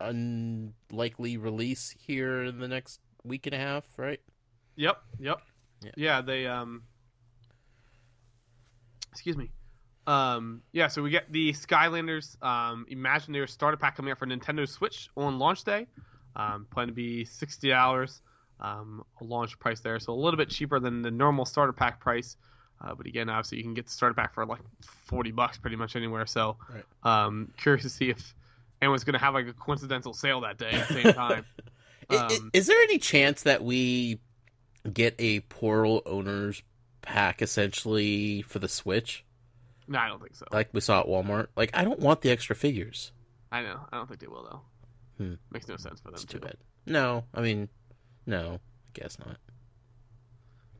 unlikely release here in the next week and a half, right? Yep. Yeah, they excuse me. So we get the Skylanders Imagineer starter pack coming out for Nintendo Switch on launch day. Plan to be $60, a launch price there, so a little bit cheaper than the normal starter pack price. But again, obviously you can get the starter pack for like $40 pretty much anywhere. So, right. Curious to see if anyone's going to have like a coincidental sale that day at the same time. Is there any chance that we get a Portal Owners pack essentially for the Switch? No, I don't think so. Like we saw at Walmart. Like, I don't want the extra figures. I know. I don't think they will though. Makes no sense for them. It's too bad. No, I mean, no, I guess not.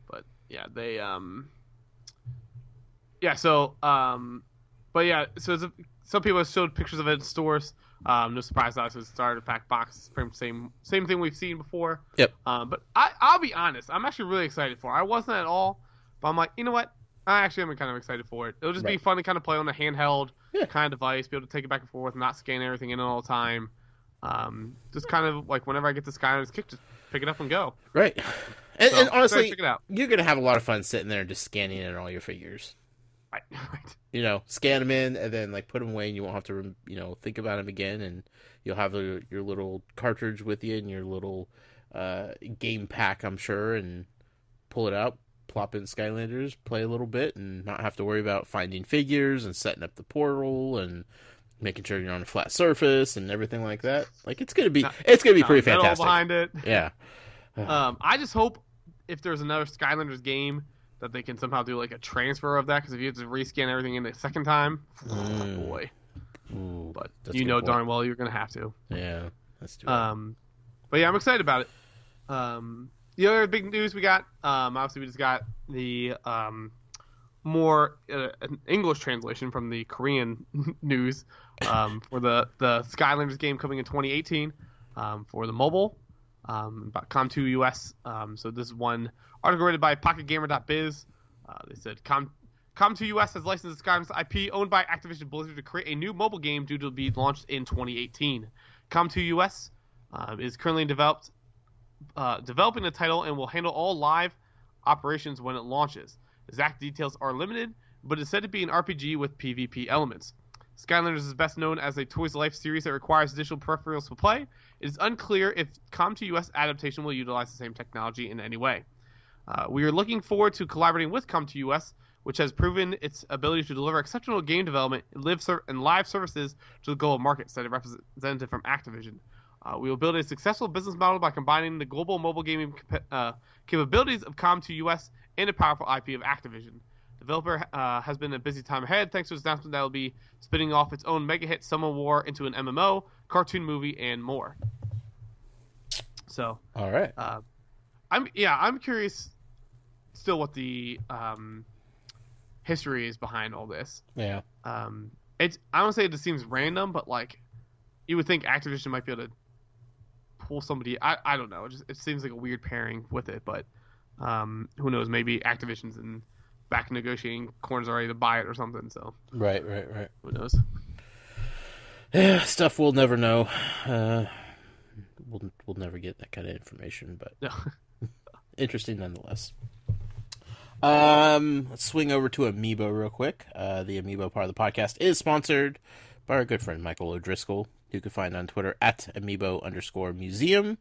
But yeah, they So some people have showed pictures of it in stores. No surprise to us, it's a starter pack box. Same thing we've seen before. Yep. But I'll be honest, I'm actually really excited for it. I wasn't at all, but I'm like, you know what? I actually am kind of excited for it. It'll just be fun to kind of play on a handheld kind of device, be able to take it back and forth, not scan everything in all the time. Just kind of like whenever I get the Skylanders kick, just pick it up and go. Right. And honestly, check it out. You're going to have a lot of fun sitting there and just scanning in all your figures. Right. You know, scan them in and then like put them away, and you won't have to, think about them again. And you'll have your little cartridge with you and your little game pack, I'm sure, and pull it out, plop in Skylanders, play a little bit, and not have to worry about finding figures and setting up the portal and making sure you're on a flat surface and everything like that. Like it's gonna be pretty fantastic. Behind it. Yeah. I just hope if there's another Skylanders that they can somehow do like a transfer of that, because if you have to rescan everything in the second time, oh boy. Ooh, but darn well you're gonna have to. Yeah, that's true. But yeah, I'm excited about it. The other big news we got, obviously we just got the more an English translation from the Korean news for the Skylanders game coming in 2018 for the mobile. About Com2 US. So this is one article written by PocketGamer.biz. They said Com2 US has licensed Skylanders IP owned by Activision Blizzard to create a new mobile game due to be launched in 2018. Com2 US is currently developing the title and will handle all live operations when it launches. Exact details are limited, but it's said to be an RPG with PvP elements. Skylanders is best known as a Toys to Life series that requires additional peripherals to play. It is unclear if Com2 US adaptation will utilize the same technology in any way. We are looking forward to collaborating with Com2 US, which has proven its ability to deliver exceptional game development and live services to the global market, said a representative from Activision. We will build a successful business model by combining the global mobile gaming capabilities of Com2 US and a powerful IP of Activision. Developer has been a busy time ahead thanks to its announcement that it will be spinning off its own mega hit Summer War into an MMO, cartoon movie, and more. So, all right. I'm curious still what the history is behind all this. Yeah. I don't say it just seems random, but like you would think Activision might be able to pull somebody. I don't know. It seems like a weird pairing with it, but who knows? Maybe Activision's in back negotiating corners already to buy it or something. So right. Who knows? Yeah, stuff we'll never know. We'll never get that kind of information, but no. Interesting nonetheless. Let's swing over to Amiibo real quick. The Amiibo part of the podcast is sponsored by our good friend Michael O'Driscoll, who you can find on Twitter at Amiibo_museum.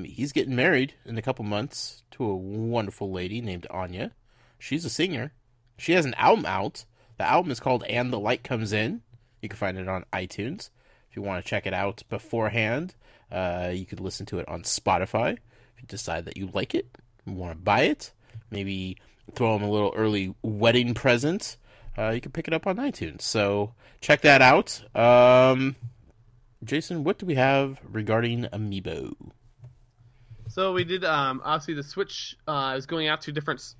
He's getting married in a couple months to a wonderful lady named Anya. She's a singer. She has an album out. The album is called And the Light Comes In. You can find it on iTunes. If you want to check it out beforehand, you could listen to it on Spotify. If you decide that you like it, you want to buy it, maybe throw them a little early wedding present, you can pick it up on iTunes. So check that out. Jason, what do we have regarding Amiibo? So we did, obviously the Switch is going out to different,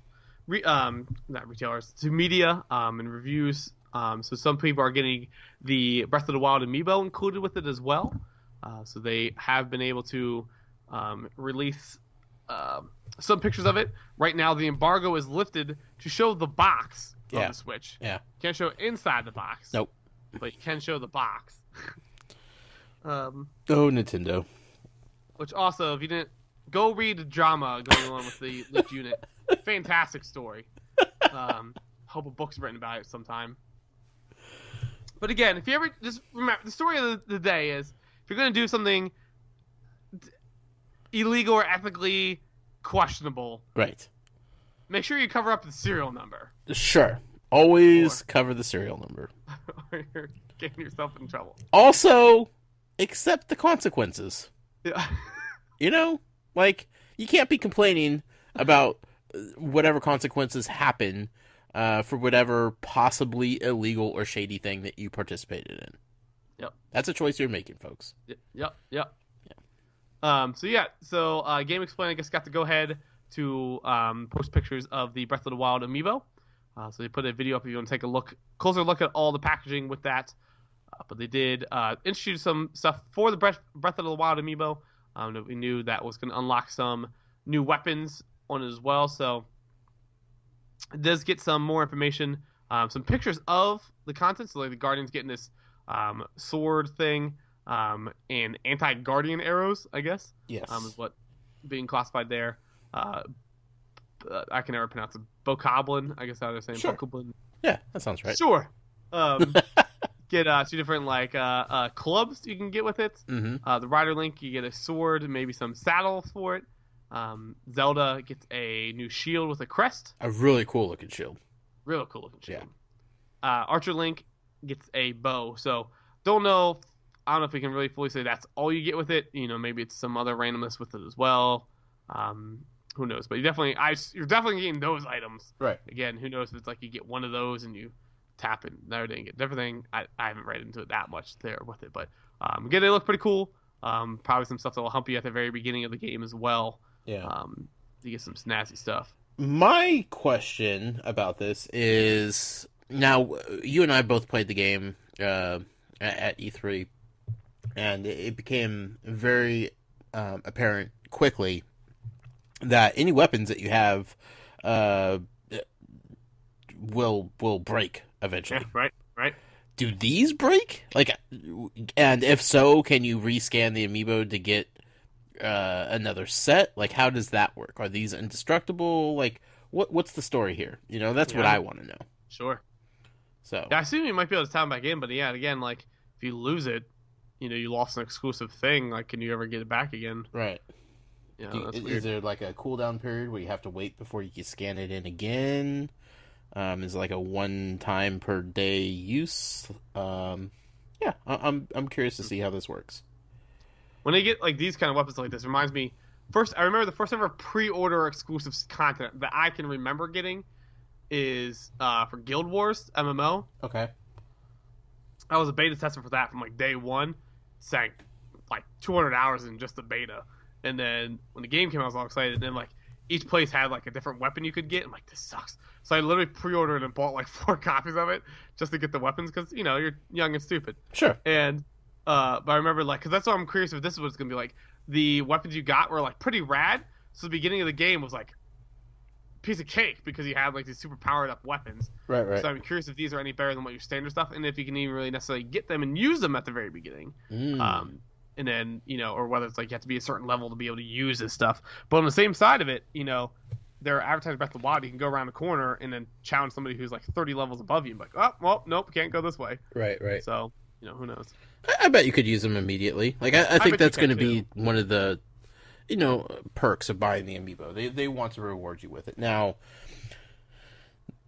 not retailers, to media and reviews. So some people are getting the Breath of the Wild Amiibo included with it as well. So they have been able to release some pictures of it. Right now, the embargo is lifted to show the box of the Switch. Yeah. Can't show inside the box. Nope. But you can show the box. Oh, Nintendo. Which also, if you didn't, go read the drama going on with the Lift unit. Fantastic story. Hope a book's written about it sometime. But again, if you ever just remember, the story of the day is if you're going to do something illegal or ethically questionable, right? Make sure you cover up the serial number. Sure, always cover the serial number, or you're getting yourself in trouble. Also, accept the consequences. Yeah. You know, like you can't be complaining about whatever consequences happen. For whatever possibly illegal or shady thing that you participated in. Yep. That's a choice you're making, folks. Yep. So Game Explain, I guess, got to go ahead to post pictures of the Breath of the Wild Amiibo. So they put a video up if you want to take a closer look at all the packaging with that. But they did introduce some stuff for the Breath of the Wild Amiibo. We knew that was going to unlock some new weapons on it as well. So it does get some more information, some pictures of the content. So like the Guardians getting this sword thing and anti-Guardian arrows, I guess. Yes. Is what being classified there. I can never pronounce it. Bokoblin, I guess how they're saying. Sure. Bokoblin. Yeah, that sounds right. Sure. Get 2 different clubs you can get with it. Mm-hmm. The Rider Link, you get a sword, maybe some saddles for it. Zelda gets a new shield with a crest. A really cool looking shield. Real cool looking shield. Yeah. Archer Link gets a bow. So I don't know if we can really fully say that's all you get with it. You know, maybe it's some other randomness with it as well. Who knows? But you're definitely getting those items. Right. Again, who knows if it's like you get one of those and you tap it and everything. Get everything. I haven't read into it that much there with it, but again, they look pretty cool. Probably some stuff that will hump you at the very beginning of the game as well. Yeah. You get some snazzy stuff. My question about this is, now you and I both played the game at E3, and it became very apparent quickly that any weapons that you have will break eventually. Yeah, right. Do these break? And if so, can you rescan the amiibo to get another set? Like, how does that work? Are these indestructible? Like, what's the story here? You know, that's what I want to know. Sure. So I assume you might be able to tie them back in, but yeah, again, like if you lose it, you know, you lost an exclusive thing. Like, can you ever get it back again? Right. Yeah, that's weird. Is there like a cooldown period where you have to wait before you can scan it in again? Is it like a 1 time per day use? Yeah, I'm curious to see how this works. When they get like these kind of weapons like this, reminds me. I remember the first ever pre-order exclusive content that I can remember getting is for Guild Wars MMO. Okay. I was a beta tester for that from like day one. Sank like 200 hours in just the beta, and then when the game came out, I was all excited. And then like each place had like a different weapon you could get. I'm like, this sucks. So I literally pre-ordered and bought like 4 copies of it just to get the weapons because you know you're young and stupid. Sure. And but I remember like because that's what I'm curious if this is what it's gonna be like. The weapons you got were like pretty rad. So the beginning of the game was like a piece of cake because you had like these super powered up weapons. Right. So I'm curious if these are any better than what your standard stuff, and if you can even really necessarily get them and use them at the very beginning. And then, you know, or whether it's like you have to be a certain level to be able to use this stuff. But on the same side of it, you know, they're advertising Breath of the Wild. You can go around the corner and then challenge somebody who's like 30 levels above you. And be like, oh, well, nope, can't go this way. Right. So, you know, who knows? I bet you could use them immediately. Like, I think that's going to be one of the perks of buying the amiibo. They want to reward you with it. Now,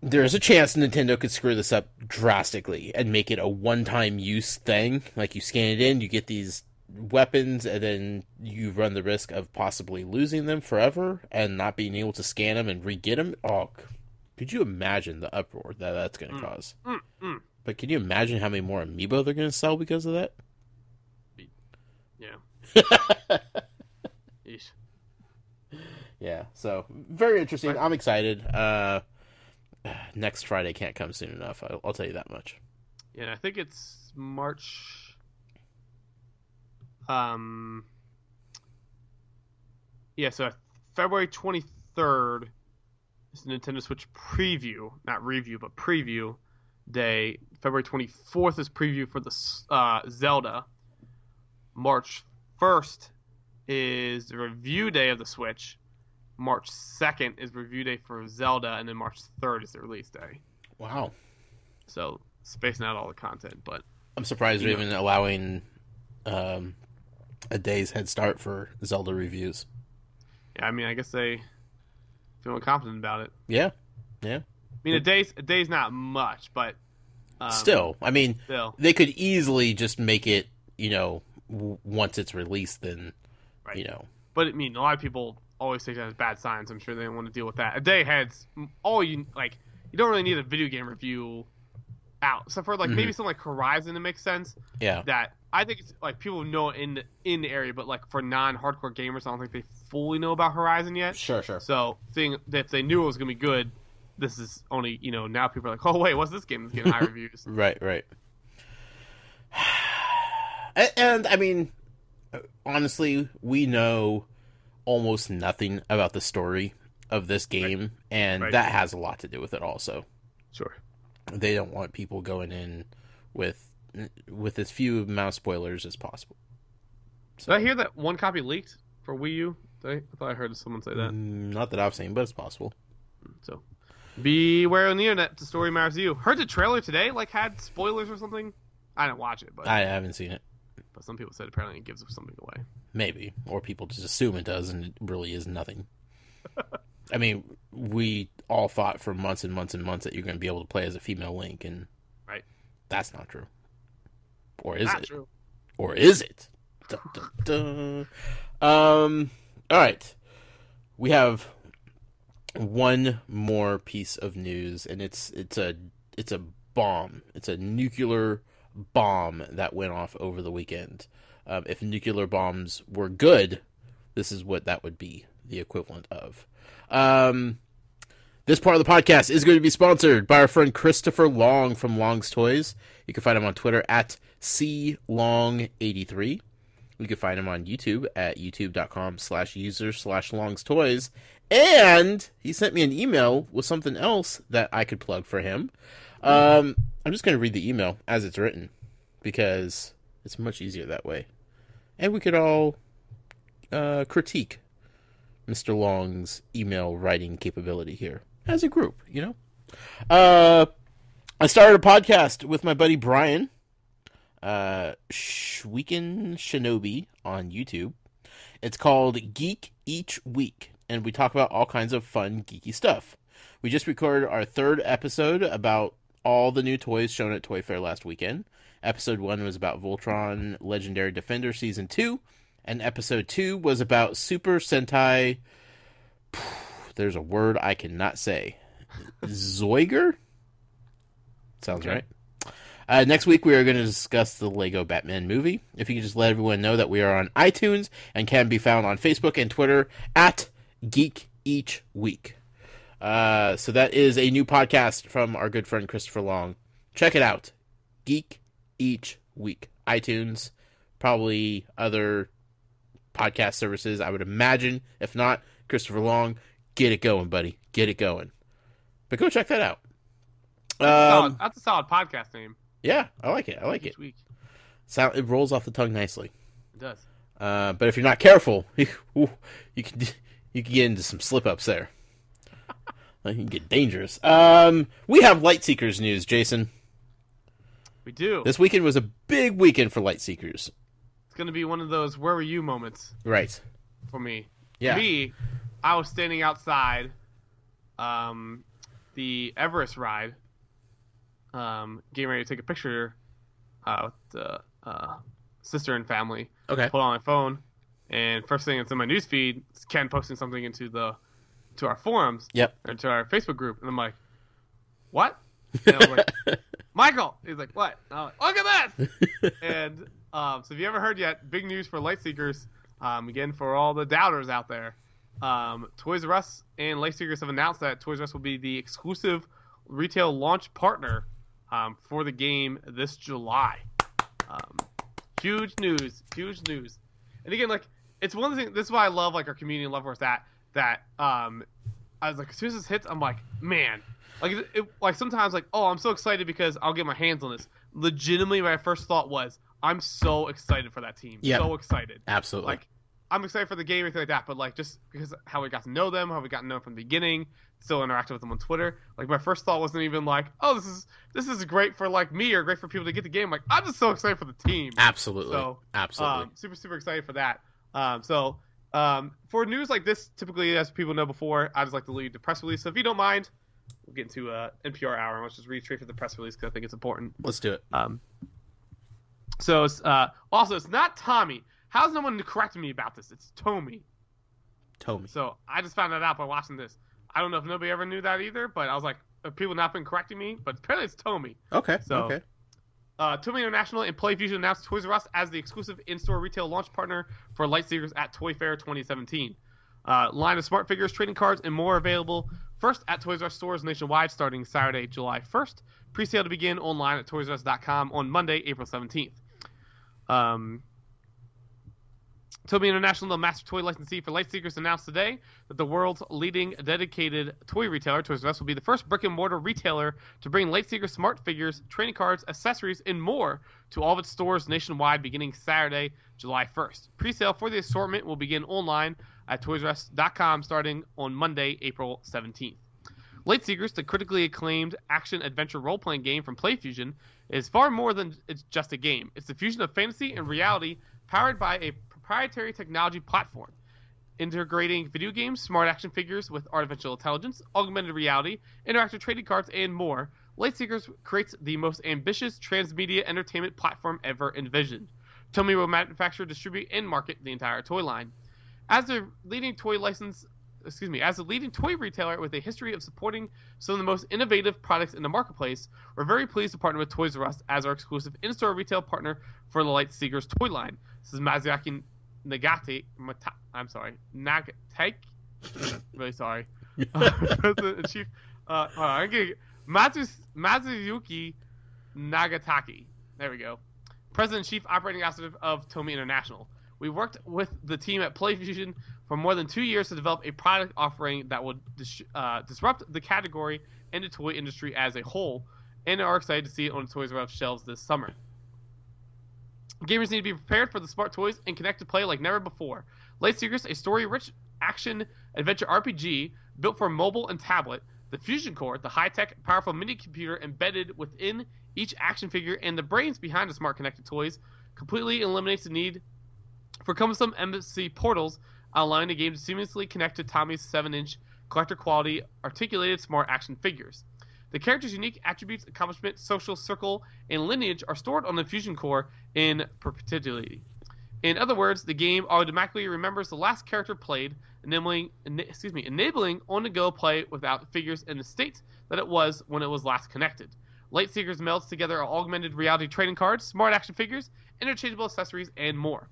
there's a chance Nintendo could screw this up drastically and make it a one-time use thing. Like, you scan it in, you get these weapons, and then you run the risk of possibly losing them forever and not being able to scan them and re-get them. Oh, could you imagine the uproar that's going to cause? But can you imagine how many more amiibo they're going to sell because of that? Yeah. Yeesh. Yeah, so very interesting. I'm excited. Next Friday can't come soon enough. I'll tell you that much. Yeah, I think it's March. So February 23rd is the Nintendo Switch preview, not review, but preview day. February 24th is preview for the Zelda. March 1st is the review day of the Switch. March 2nd is review day for Zelda, and then March 3rd is the release day. Wow. So spacing out all the content, but I'm surprised they're even allowing a day's head start for Zelda reviews. Yeah, I mean, I guess they feeling confident about it. Yeah. I mean, a day's not much, but still, I mean, they could easily just make it, once it's released, then, right. But I mean, a lot of people always take that as bad signs. I'm sure they don't want to deal with that. A day ahead's all you don't really need a video game review out, except for maybe something like Horizon to make sense. Yeah. That I think it's people know in the area, but for non-hardcore gamers, I don't think they fully know about Horizon yet. Sure. So seeing that if they knew it was gonna be good, this is only now people are like, oh wait, what's this game that's getting high reviews? Right. And I mean, honestly, we know almost nothing about the story of this game, and that has a lot to do with it also. Sure. They don't want people going in with as few amount of spoilers as possible. So, did I hear that one copy leaked for Wii U? I thought I heard someone say that. Not that I've seen, but it's possible. So, beware on the internet. The story matters to you. Heard the trailer today had spoilers or something. I didn't watch it, but I haven't seen it. But some people said apparently it gives something away. Maybe, or people just assume it does, and it really is nothing. I mean, we all thought for months and months and months that you're going to be able to play as a female Link, and that's not true. Or is it? True. Or is it? Dun, dun, dun. All right. We have one more piece of news, and it's a bomb. It's a nuclear bomb that went off over the weekend. If nuclear bombs were good, this is what that would be the equivalent of. This part of the podcast is going to be sponsored by our friend Christopher Long from Long's Toys. You can find him on Twitter at CLong83. You can find him on YouTube at youtube.com/user/Long's Toys. And he sent me an email with something else that I could plug for him. I'm just going to read the email as it's written, because it's much easier that way. And we could all critique Mr. Long's email writing capability here as a group, I started a podcast with my buddy Brian, Shweekin Shinobi on YouTube. It's called Geek Each Week, and we talk about all kinds of fun, geeky stuff. We just recorded our third episode about all the new toys shown at Toy Fair last weekend. Episode 1 was about Voltron Legendary Defender Season 2, and Episode 2 was about Super Sentai... There's a word I cannot say. Zoiger? Sounds right. Next week, we are going to discuss the Lego Batman movie. If you could just let everyone know that we are on iTunes and can be found on Facebook and Twitter at Geek Each Week. So that is a new podcast from our good friend Christopher Long. Check it out. Geek Each Week. iTunes, probably other podcast services, I would imagine. If not, Christopher Long, get it going, buddy. Get it going. But go check that out. That's a solid podcast name. Yeah, I like it. Each week. It rolls off the tongue nicely. It does. But if you're not careful, you can get into some slip-ups there. You can get dangerous. We have Lightseekers news, Jason. We do. This weekend was a big weekend for Lightseekers. It's going to be one of those "where were you" moments. Right. for me. Yeah. Me, I was standing outside the Everest ride, getting ready to take a picture with the sister and family. Okay. Pull on my phone, and first thing that's in my newsfeed is Ken posting something to our forums. Yep. Or to our Facebook group, and I'm like, what? And I was like, Michael! He's like, what? And I'm like, look at this! And so if you haven't heard yet, big news for Lightseekers. Again, for all the doubters out there, Toys R Us and Lightseekers have announced that Toys R Us will be the exclusive retail launch partner for the game this July. Huge news. And again, like, it's one of the things, this is why I love, like, our community and love where it's at, that I was like, as soon as this hits, I'm like, man. Like sometimes, like, oh, I'm so excited because I'll get my hands on this. Legitimately, my first thought was, I'm so excited for that team. Yep. So excited. Absolutely. Like, I'm excited for the game, anything like that, but, like, just because how we got to know them, how we got to know them from the beginning, still interacted with them on Twitter. Like, my first thought wasn't even like, oh, this is great for, like, me or great for people to get the game. Like, I'm just so excited for the team. Absolutely. So, absolutely. Super, super excited for that. For news like this, typically, as people know before, I just like to lead the press release. So if you don't mind, we'll get into NPR hour, and let's just read straight for the press release because I think it's important. Let's do it. So it's also, it's not Tommy. How's no one correcting me about this? It's Tommy. So I just found that out by watching this. I don't know if nobody ever knew that either, but I was like, have people not been correcting me? But apparently it's Tommy. Okay. Tomy International and PlayFusion announced Toys R Us as the exclusive in-store retail launch partner for Lightseekers at Toy Fair 2017. Line of smart figures, trading cards, and more available first at Toys R Us stores nationwide starting Saturday, July 1st. Pre-sale to begin online at toysrus.com on Monday, April 17th. Tomy International, the master toy licensee for Lightseekers, announced today that the world's leading dedicated toy retailer, Toys R Us, will be the first brick-and-mortar retailer to bring Lightseeker smart figures, trading cards, accessories, and more to all of its stores nationwide beginning Saturday, July 1st. Pre-sale for the assortment will begin online at toysrus.com starting on Monday, April 17th. Lightseekers, the critically acclaimed action-adventure role-playing game from PlayFusion, is far more than it's just a game. It's the fusion of fantasy and reality powered by a proprietary technology platform, integrating video games, smart action figures with artificial intelligence, augmented reality, interactive trading cards, and more. Lightseekers creates the most ambitious transmedia entertainment platform ever envisioned. Tomy will manufacture, distribute, and market the entire toy line. As the leading toy retailer with a history of supporting some of the most innovative products in the marketplace, we're very pleased to partner with Toys R Us as our exclusive in-store retail partner for the Lightseekers toy line. This is Masaaki Nagate. Nagatake. Really sorry. President and Chief. Mazuyuki Nagataki. There we go. President and Chief Operating Officer of Tomy International. We worked with the team at PlayFusion for more than 2 years to develop a product offering that would disrupt the category and the toy industry as a whole, and are excited to see it on Toys R Us shelves this summer. Gamers need to be prepared for the smart toys and connected play like never before. Lightseekers, a story-rich action-adventure RPG built for mobile and tablet, the Fusion Core, the high-tech, powerful mini-computer embedded within each action figure, and the brains behind the smart connected toys, completely eliminates the need for cumbersome embassy portals, allowing the game to seamlessly connect to Tommy's 7-inch collector-quality articulated smart action figures. The character's unique attributes, accomplishment, social circle, and lineage are stored on the Fusion Core in perpetuity. In other words, the game automatically remembers the last character played, enabling on-the-go play without figures in the state that it was when it was last connected. Lightseekers melds together augmented reality trading cards, smart action figures, interchangeable accessories, and more.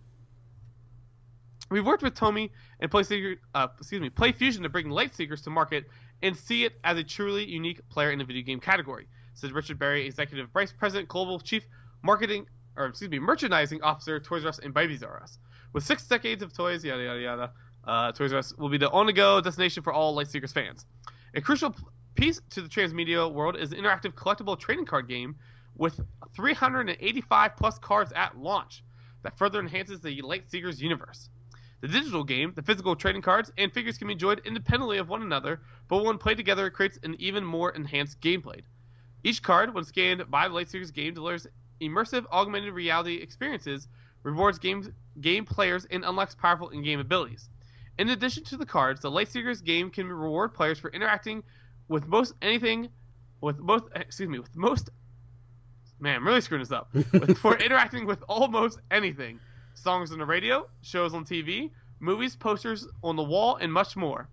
We've worked with Tomy and PlayFusion to bring Lightseekers to market and see it as a truly unique player in the video game category, said Richard Berry, Executive Vice President, Global Chief Merchandising Officer, Toys R Us and Babies R Us. With 6 decades of toys, yada yada yada, Toys R Us will be the on-the-go destination for all Lightseekers fans. A crucial piece to the transmedia world is an interactive collectible trading card game with 385 plus cards at launch that further enhances the Lightseekers universe. The digital game, the physical trading cards, and figures can be enjoyed independently of one another, but when played together, it creates an even more enhanced gameplay. Each card, when scanned by the Lightseekers game, delivers immersive augmented reality experiences, rewards game players, and unlocks powerful in-game abilities. In addition to the cards, the Lightseekers game can reward players for interacting with most anything, man, I'm really screwing this up. For interacting with almost anything. Songs on the radio, shows on TV, movies, posters on the wall, and much more.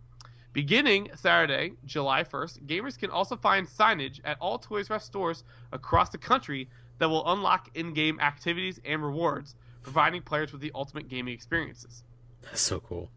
Beginning Saturday, July 1st, gamers can also find signage at all Toys R Us stores across the country that will unlock in-game activities and rewards, providing players with the ultimate gaming experiences. That's so cool.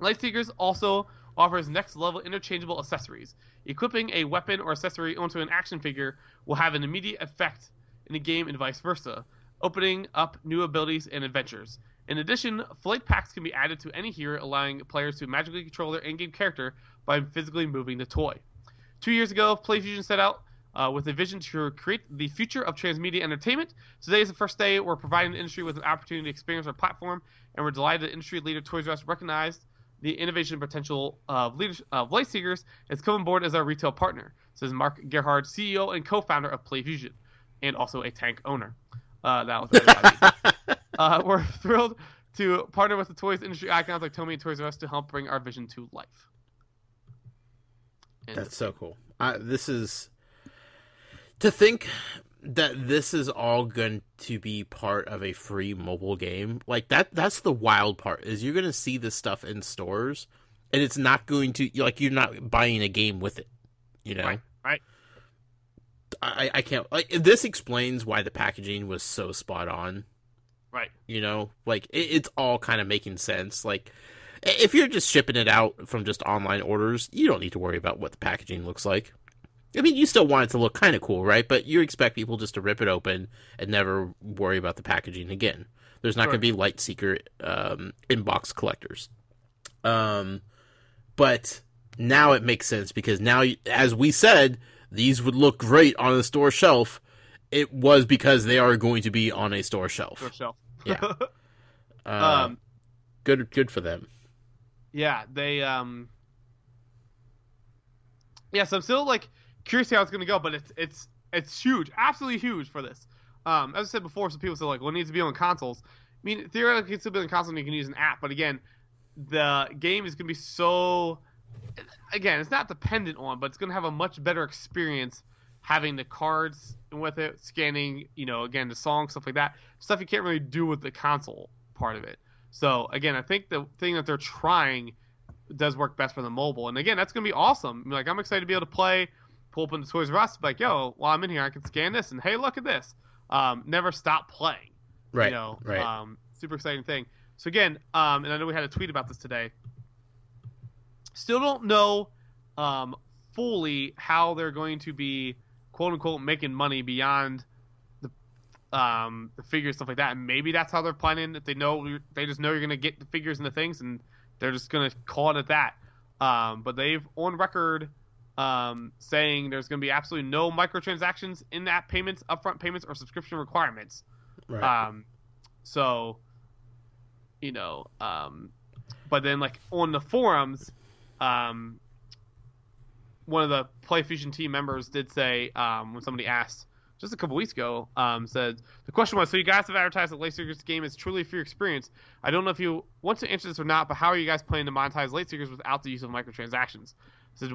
Lightseekers also offers next-level interchangeable accessories. Equipping a weapon or accessory onto an action figure will have an immediate effect in the game and vice versa, opening up new abilities and adventures. In addition, flight packs can be added to any hero, allowing players to magically control their in-game character by physically moving the toy. 2 years ago, PlayFusion set out with a vision to create the future of transmedia entertainment. Today is the first day we're providing the industry with an opportunity to experience our platform, and we're delighted that industry leader Toys R Us recognized the innovation potential of Lightseekers has come on board as our retail partner, says Mark Gerhard, CEO and co-founder of PlayFusion, and also a tank owner. That was very we're thrilled to partner with the toys industry icons like Tomy and Toys R Us to help bring our vision to life. And that's so cool. This is... To think that this is all going to be part of a free mobile game, like that's the wild part, is you're going to see this stuff in stores, and it's not going to, like, you're not buying a game with it, you know? Right. I can't, like, this explains why the packaging was so spot on. Right. You know, like, it's all kind of making sense. Like, if you're just shipping it out from just online orders, you don't need to worry about what the packaging looks like. I mean, you still want it to look kind of cool, right? But you expect people just to rip it open and never worry about the packaging again. There's not going to be Lightseeker inbox collectors. But now it makes sense, because now, as we said, these would look great on a store shelf. It was because they are going to be on a store shelf. Yeah. Good for them. Yeah, they yeah, so I'm still like curious how it's gonna go, but it's huge, absolutely huge for this. As I said before, some people say like, well, it needs to be on consoles. I mean, theoretically, it's still be on console and you can use an app, but again, the game is gonna be so. Again, it's not dependent on, but it's gonna have a much better experience having the cards with it, scanning, you know, again, the songs, stuff like that, stuff you can't really do with the console part of it. So again, I think the thing that they're trying does work best for the mobile, and again, that's gonna be awesome. Like, I'm excited to be able to pull up into Toys R Us, like, yo, while I'm in here, I can scan this, and hey, look at this. Never stop playing. Right. You know, right. Super exciting thing. So again, and I know we had a tweet about this today. Still don't know fully how they're going to be, quote unquote, making money beyond the figures, stuff like that. And maybe that's how they're planning. That they just know you're gonna get the figures and the things, and they're just gonna call it at that. But they've on record saying there's gonna be absolutely no microtransactions, in-app payments, upfront payments, or subscription requirements. Right. So, you know, but then like on the forums, one of the PlayFusion team members did say, when somebody asked just a couple weeks ago, said the question was, so you guys have advertised that Lightseekers game is truly for your experience. I don't know if you want to answer this or not, but how are you guys planning to monetize Lightseekers without the use of microtransactions? Said,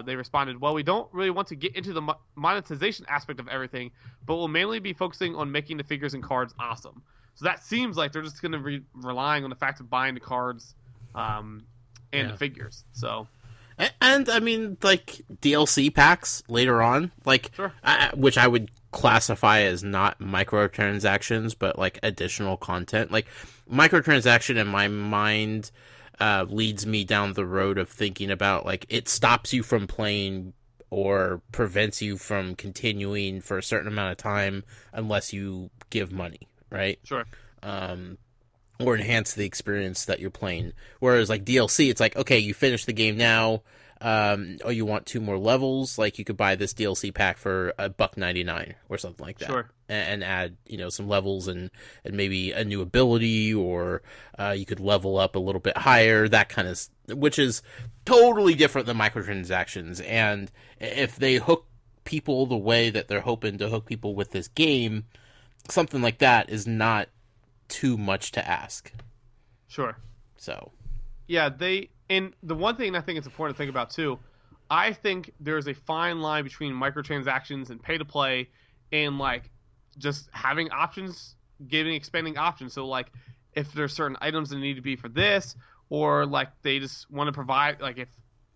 they responded, well, we don't really want to get into the monetization aspect of everything, but we'll mainly be focusing on making the figures and cards awesome. So that seems like they're just going to be relying on the fact of buying the cards and the figures. So. And I mean, like, DLC packs later on, like, sure. Which I would classify as not microtransactions, but like additional content. Like, microtransaction in my mind leads me down the road of thinking about, like, it stops you from playing or prevents you from continuing for a certain amount of time unless you give money, right? Sure. Or enhance the experience that you're playing. Whereas, like, DLC, it's like, okay, you finish the game now, or you want 2 more levels, like, you could buy this DLC pack for $1.99 or something like that. Sure. And add, you know, some levels and maybe a new ability, or you could level up a little bit higher, that kind of, which is totally different than microtransactions. And if they hook people the way that they're hoping to hook people with this game, something like that is not too much to ask. Sure. So, Yeah, and the one thing I think it's important to think about too, I think there's a fine line between microtransactions and pay to play, and like just having options, expanding options. So like if there's certain items that need to be for this, or like they just want to provide like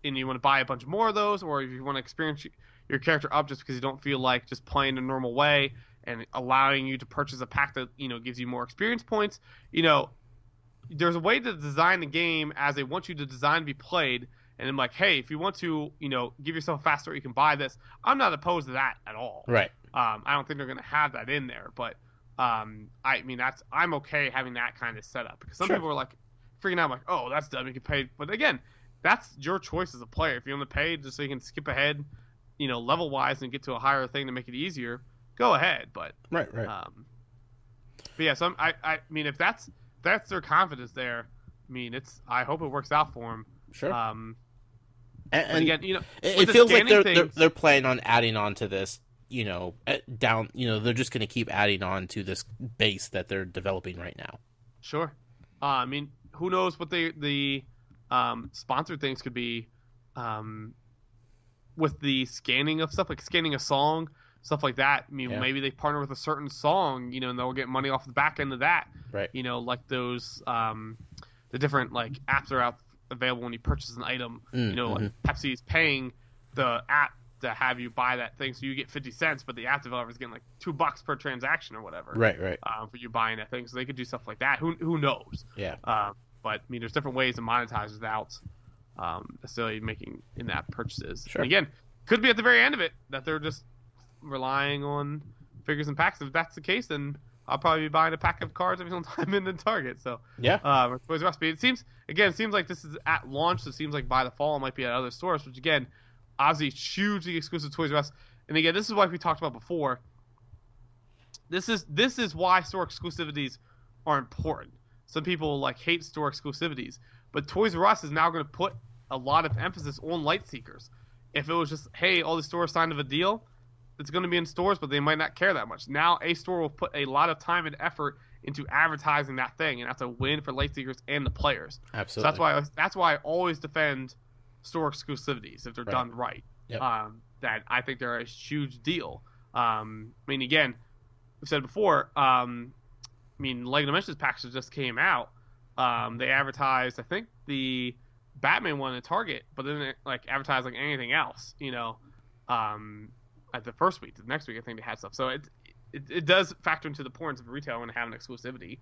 and you want to buy a bunch more of those, or if you want to experience your character up just because you don't feel like just playing a normal way and allowing you to purchase a pack that gives you more experience points. There's a way to design the game as they want you to design to be played. And I'm like, hey, if you want to, give yourself a fast start, you can buy this. I'm not opposed to that at all. Right. I don't think they're going to have that in there, but I'm okay having that kind of setup because some people are like freaking out, like, oh, that's dumb. You can pay, but again, that's your choice as a player. If you want to pay just so you can skip ahead, level wise and get to a higher thing to make it easier, go ahead. But right. But yeah, so I mean, if that's their confidence there, I mean, I hope it works out for them. Sure. And again, it feels like they're planning on adding on to this. Down. They're just going to keep adding on to this base that they're developing right now. Sure. I mean, who knows what the sponsored things could be with the scanning of stuff, like scanning a song, stuff like that. I mean, maybe they partner with a certain song, and they'll get money off the back end of that. Right. Like those the different like apps are out available when you purchase an item. Like Pepsi is paying the app to have you buy that thing, so you get 50 cents, but the app developer is getting like $2 per transaction or whatever. Right. For you buying that thing, so they could do stuff like that. Who knows? Yeah. But I mean, there's different ways to monetize without necessarily making in-app purchases. Sure. And again, could be at the very end of it that they're just relying on figures and packs. If that's the case, then I'll probably be buying a pack of cards every single time in the Target. So yeah, Toys R Us. It seems like this is at launch. So it seems like by the fall it might be at other stores, which again, obviously hugely exclusive to Toys R Us. And again, this is what we talked about before. This is why store exclusivities are important. Some people like hate store exclusivities, but Toys R Us is now going to put a lot of emphasis on Lightseekers. If it was just, hey, all the stores signed a deal, it's going to be in stores, but they might not care that much. Now a store will put a lot of time and effort into advertising that thing, and that's a win for Lightseekers and the players. Absolutely. So that's why I always defend store exclusivities if they're done right. Yep. That I think they're a huge deal. I mean, again, we've said before. Legend of Zelda packs just came out. They advertised, I think, the Batman one at Target, but then they advertised like anything else. At the first week, the next week, I think they had stuff. So it does factor into the importance of retail and having exclusivity.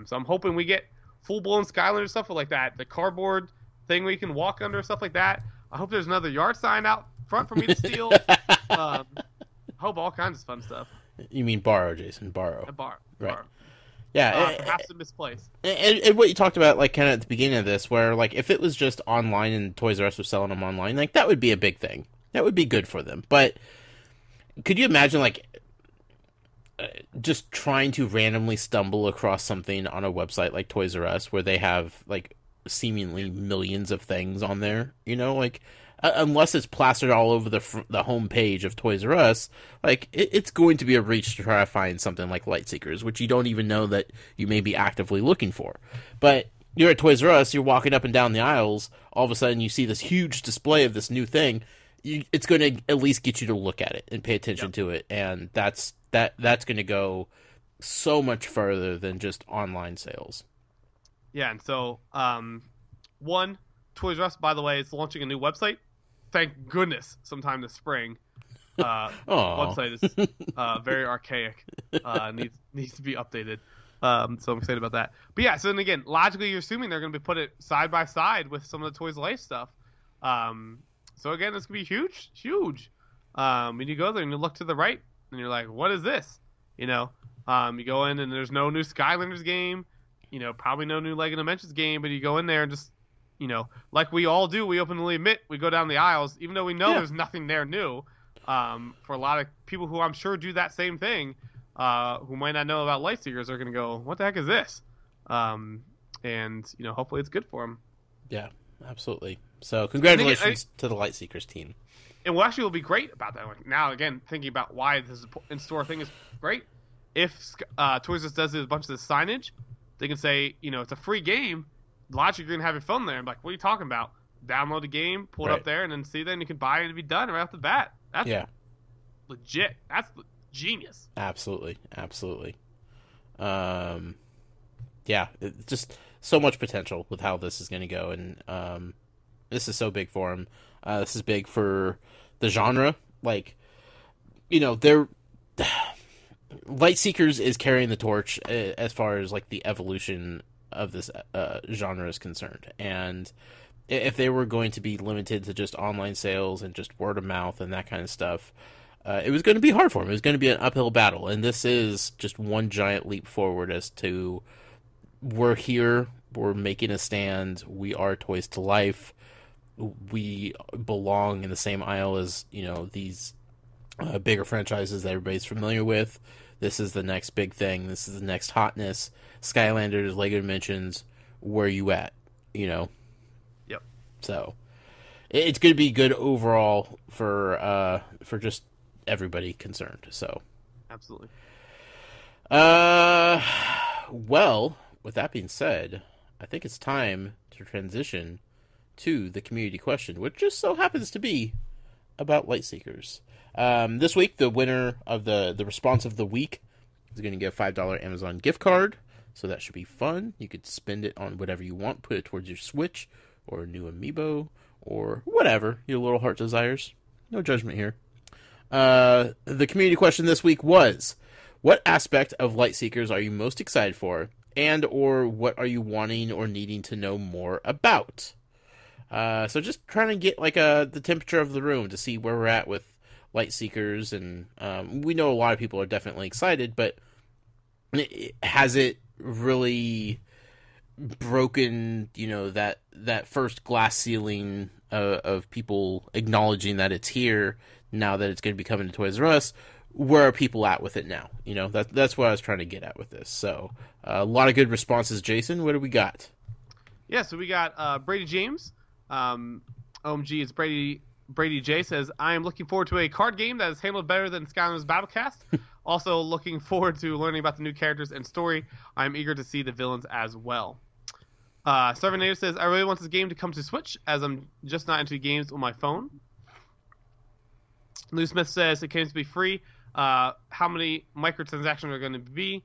So I'm hoping we get full blown Skylanders stuff like that, the cardboard thing we can walk under, stuff like that. I hope there's another yard sign out front for me to steal. I hope all kinds of fun stuff. You mean borrow, Jason? Borrow. Right. Borrow. Yeah, perhaps a misplaced. And what you talked about, kind of at the beginning of this, where if it was just online and Toys R Us was selling them online, that would be a big thing. That would be good for them. But could you imagine, just trying to randomly stumble across something on a website like Toys R Us, where they have seemingly millions of things on there? Unless it's plastered all over the home page of Toys R Us, it's going to be a reach to try to find something like Lightseekers, which you don't even know that you may be actively looking for. But you're at Toys R Us, you're walking up and down the aisles, all of a sudden you see this huge display of this new thing. It's going to at least get you to look at it and pay attention to it, and that's going to go so much further than just online sales. Yeah, and so Toys R Us, by the way, is launching a new website. Thank goodness, sometime this spring. Website is very archaic. Needs to be updated. So I'm excited about that. But yeah, so then again, logically, you're assuming they're going to be put it side by side with some of the Toys of Life stuff. So again, this could be huge. When you go there and you look to the right, and you're like, "What is this?" You go in and there's no new Skylanders game. Probably no new Legend of Zelda game. But you go in there and just, like we all do, we openly admit we go down the aisles, even though we know there's nothing there new. For a lot of people who I'm sure do that same thing, who might not know about Lightseekers, are going to go, "What the heck is this?" And hopefully it's good for them. Yeah, absolutely. So congratulations to the Lightseekers team. And what actually will be great about that, now again thinking about why this in-store thing is great, if Toys R Us does a bunch of the signage, they can say, it's a free game, logically you're gonna have your phone there. I'm like, what are you talking about? Download the game, pull it Right. up there, and then see. Then you can buy it and be done right off the bat. That's legit. That's genius. Absolutely. Yeah, it's just so much potential with how this is going to go, and this is so big for him. This is big for the genre. Like, they're Lightseekers is carrying the torch as far as like the evolution of this genre is concerned, and if they were going to be limited to just online sales and just word of mouth and that kind of stuff, it was going to be hard for him. It was going to be an uphill battle, and this is just one giant leap forward as to we're here, we're making a stand, we are Toys to Life, we belong in the same aisle as these bigger franchises that everybody's familiar with. This is the next big thing. This is the next hotness. Skylanders, Lego Dimensions, where you at? Yep. So it's going to be good overall for just everybody concerned. So Absolutely. Well, with that being said, I think it's time to transition to the community question, which just so happens to be about Lightseekers. This week, the winner of the response of the week is going to get a $5 Amazon gift card, so that should be fun. You could spend it on whatever you want, put it towards your Switch, or a new amiibo, or whatever your little heart desires. No judgment here. The community question this week was, what aspect of Lightseekers are you most excited for, and or what are you wanting or needing to know more about? So just trying to get like the temperature of the room to see where we're at with Lightseekers, and we know a lot of people are definitely excited, but has it really broken, that first glass ceiling of people acknowledging that it's here now that it's going to be coming to Toys R Us? Where are people at with it now? That's what I was trying to get at with this. So a lot of good responses. Jason, what do we got? Yeah, so we got Brady James. OMG, it's Brady J says, I am looking forward to a card game that is handled better than Skylanders Battlecast. Also looking forward to learning about the new characters and story. I'm eager to see the villains as well. Servant Native says, I really want this game to come to Switch, as I'm just not into games on my phone. Lou Smith says, it came to be free. How many microtransactions are going to be?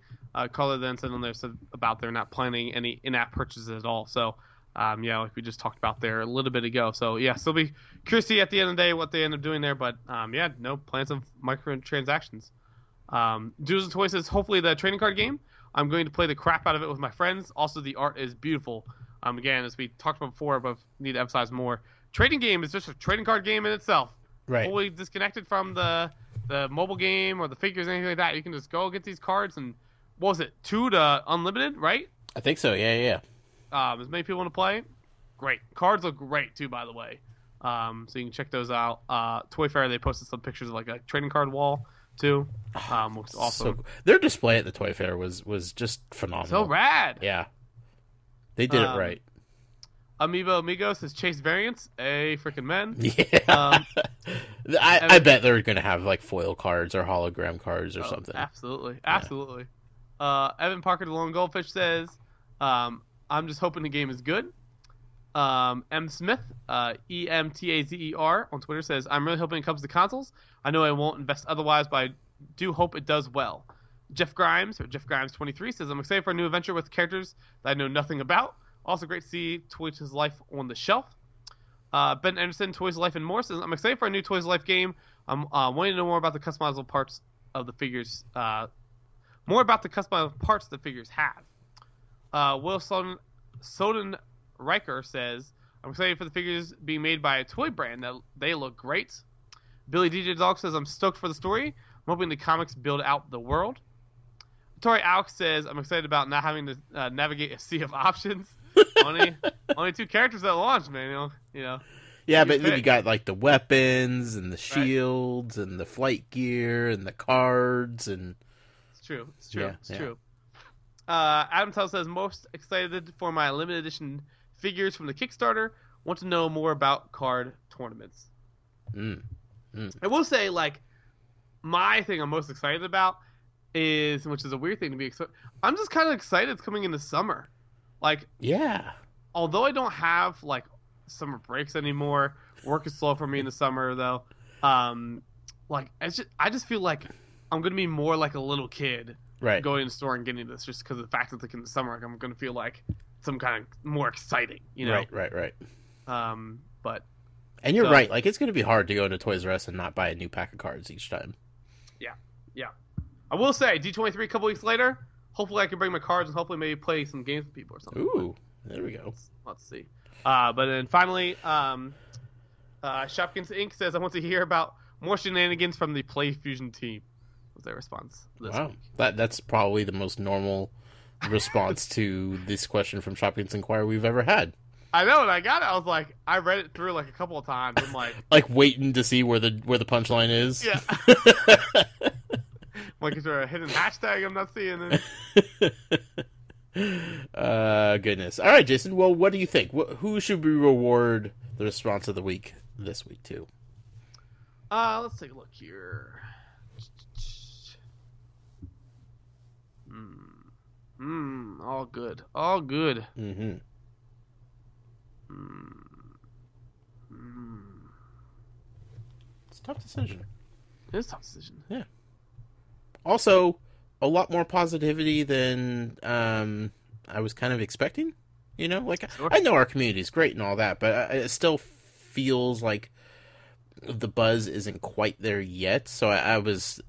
Caller then said on there about they're not planning any in-app purchases at all. So, like we just talked about there a little bit ago. So, yeah, still be curious to see at the end of the day what they end up doing there. But, no plans of microtransactions. Doodles and Toys says, hopefully the trading card game. I'm going to play the crap out of it with my friends. Also, the art is beautiful. Again, as we talked about before, but need to emphasize more. Trading game is just a trading card game in itself. Right. Fully disconnected from the mobile game or the figures, anything like that. You can just go get these cards and, what was it, 2 to unlimited, right? I think so, yeah. As many people want to play, great. Cards look great, too, by the way. So you can check those out. Toy Fair, they posted some pictures of like a trading card wall, too. Which also so, their display at the Toy Fair was just phenomenal. So rad. Yeah. They did it right. Amiibo Amigos says Chase Variants, freaking men. Yeah. I bet they're going to have like foil cards or hologram cards or something. Absolutely. Evan Parker, the Lone Goldfish says, I'm just hoping the game is good. M. Smith, EMTAZER on Twitter says, I'm really hoping it comes to consoles. I know I won't invest otherwise, but I do hope it does well. Jeff Grimes, or Jeff Grimes 23 says, I'm excited for a new adventure with characters that I know nothing about. Also great to see Toys to Life on the shelf. Ben Anderson, Toys to Life and More says, I'm excited for a new Toys to Life game. I'm wanting to know more about the customizable parts of the figures. More about the customizable parts the figures have. Will Soden Riker says, I'm excited for the figures being made by a toy brand that they look great. Billy DJ Dog says, I'm stoked for the story. I'm hoping the comics build out the world. Tori Alex says, I'm excited about not having to navigate a sea of options. only 2 characters at launch, man. Yeah, but then you got like the weapons and the shields and the flight gear and the cards and. It's true. Adam Tell says, most excited for my limited edition figures from the Kickstarter. Want to know more about card tournaments. I will say, like, my thing I'm most excited about is, which is a weird thing to be excited. I'm just kind of excited it's coming in the summer. Like, yeah, although I don't have like summer breaks anymore, work is slow for me in the summer though. Like I just feel like I'm gonna be more like a little kid, right? Going to the store and getting this just because of the fact that like in the summer, like, I'm gonna feel like some kind of more exciting, you know? Right. But and you're right. Like it's gonna be hard to go into Toys R Us and not buy a new pack of cards each time. Yeah. I will say D23 a couple weeks later. Hopefully I can bring my cards and hopefully maybe play some games with people or something. Ooh, there we go. Let's see. But then finally, Shopkins Inc. says, I want to hear about more shenanigans from the Play Fusion team. Was their response this week. That's probably the most normal response to this question from Shopkins Inquirer we've ever had. I know, and I got it. I was like, I read it through like a couple of times. I'm like, like waiting to see where the punchline is. Yeah. Like, is there a hidden hashtag I'm not seeing? Goodness. All right, Jason. Well, what do you think? Who should we reward the response of the week this week to? Let's take a look here. All good. All good. Mm-hmm. It's a tough decision. It is a tough decision. Yeah. Also, a lot more positivity than I was kind of expecting. You know, like Sure. I know our community is great and all that, but it still feels like the buzz isn't quite there yet. So I was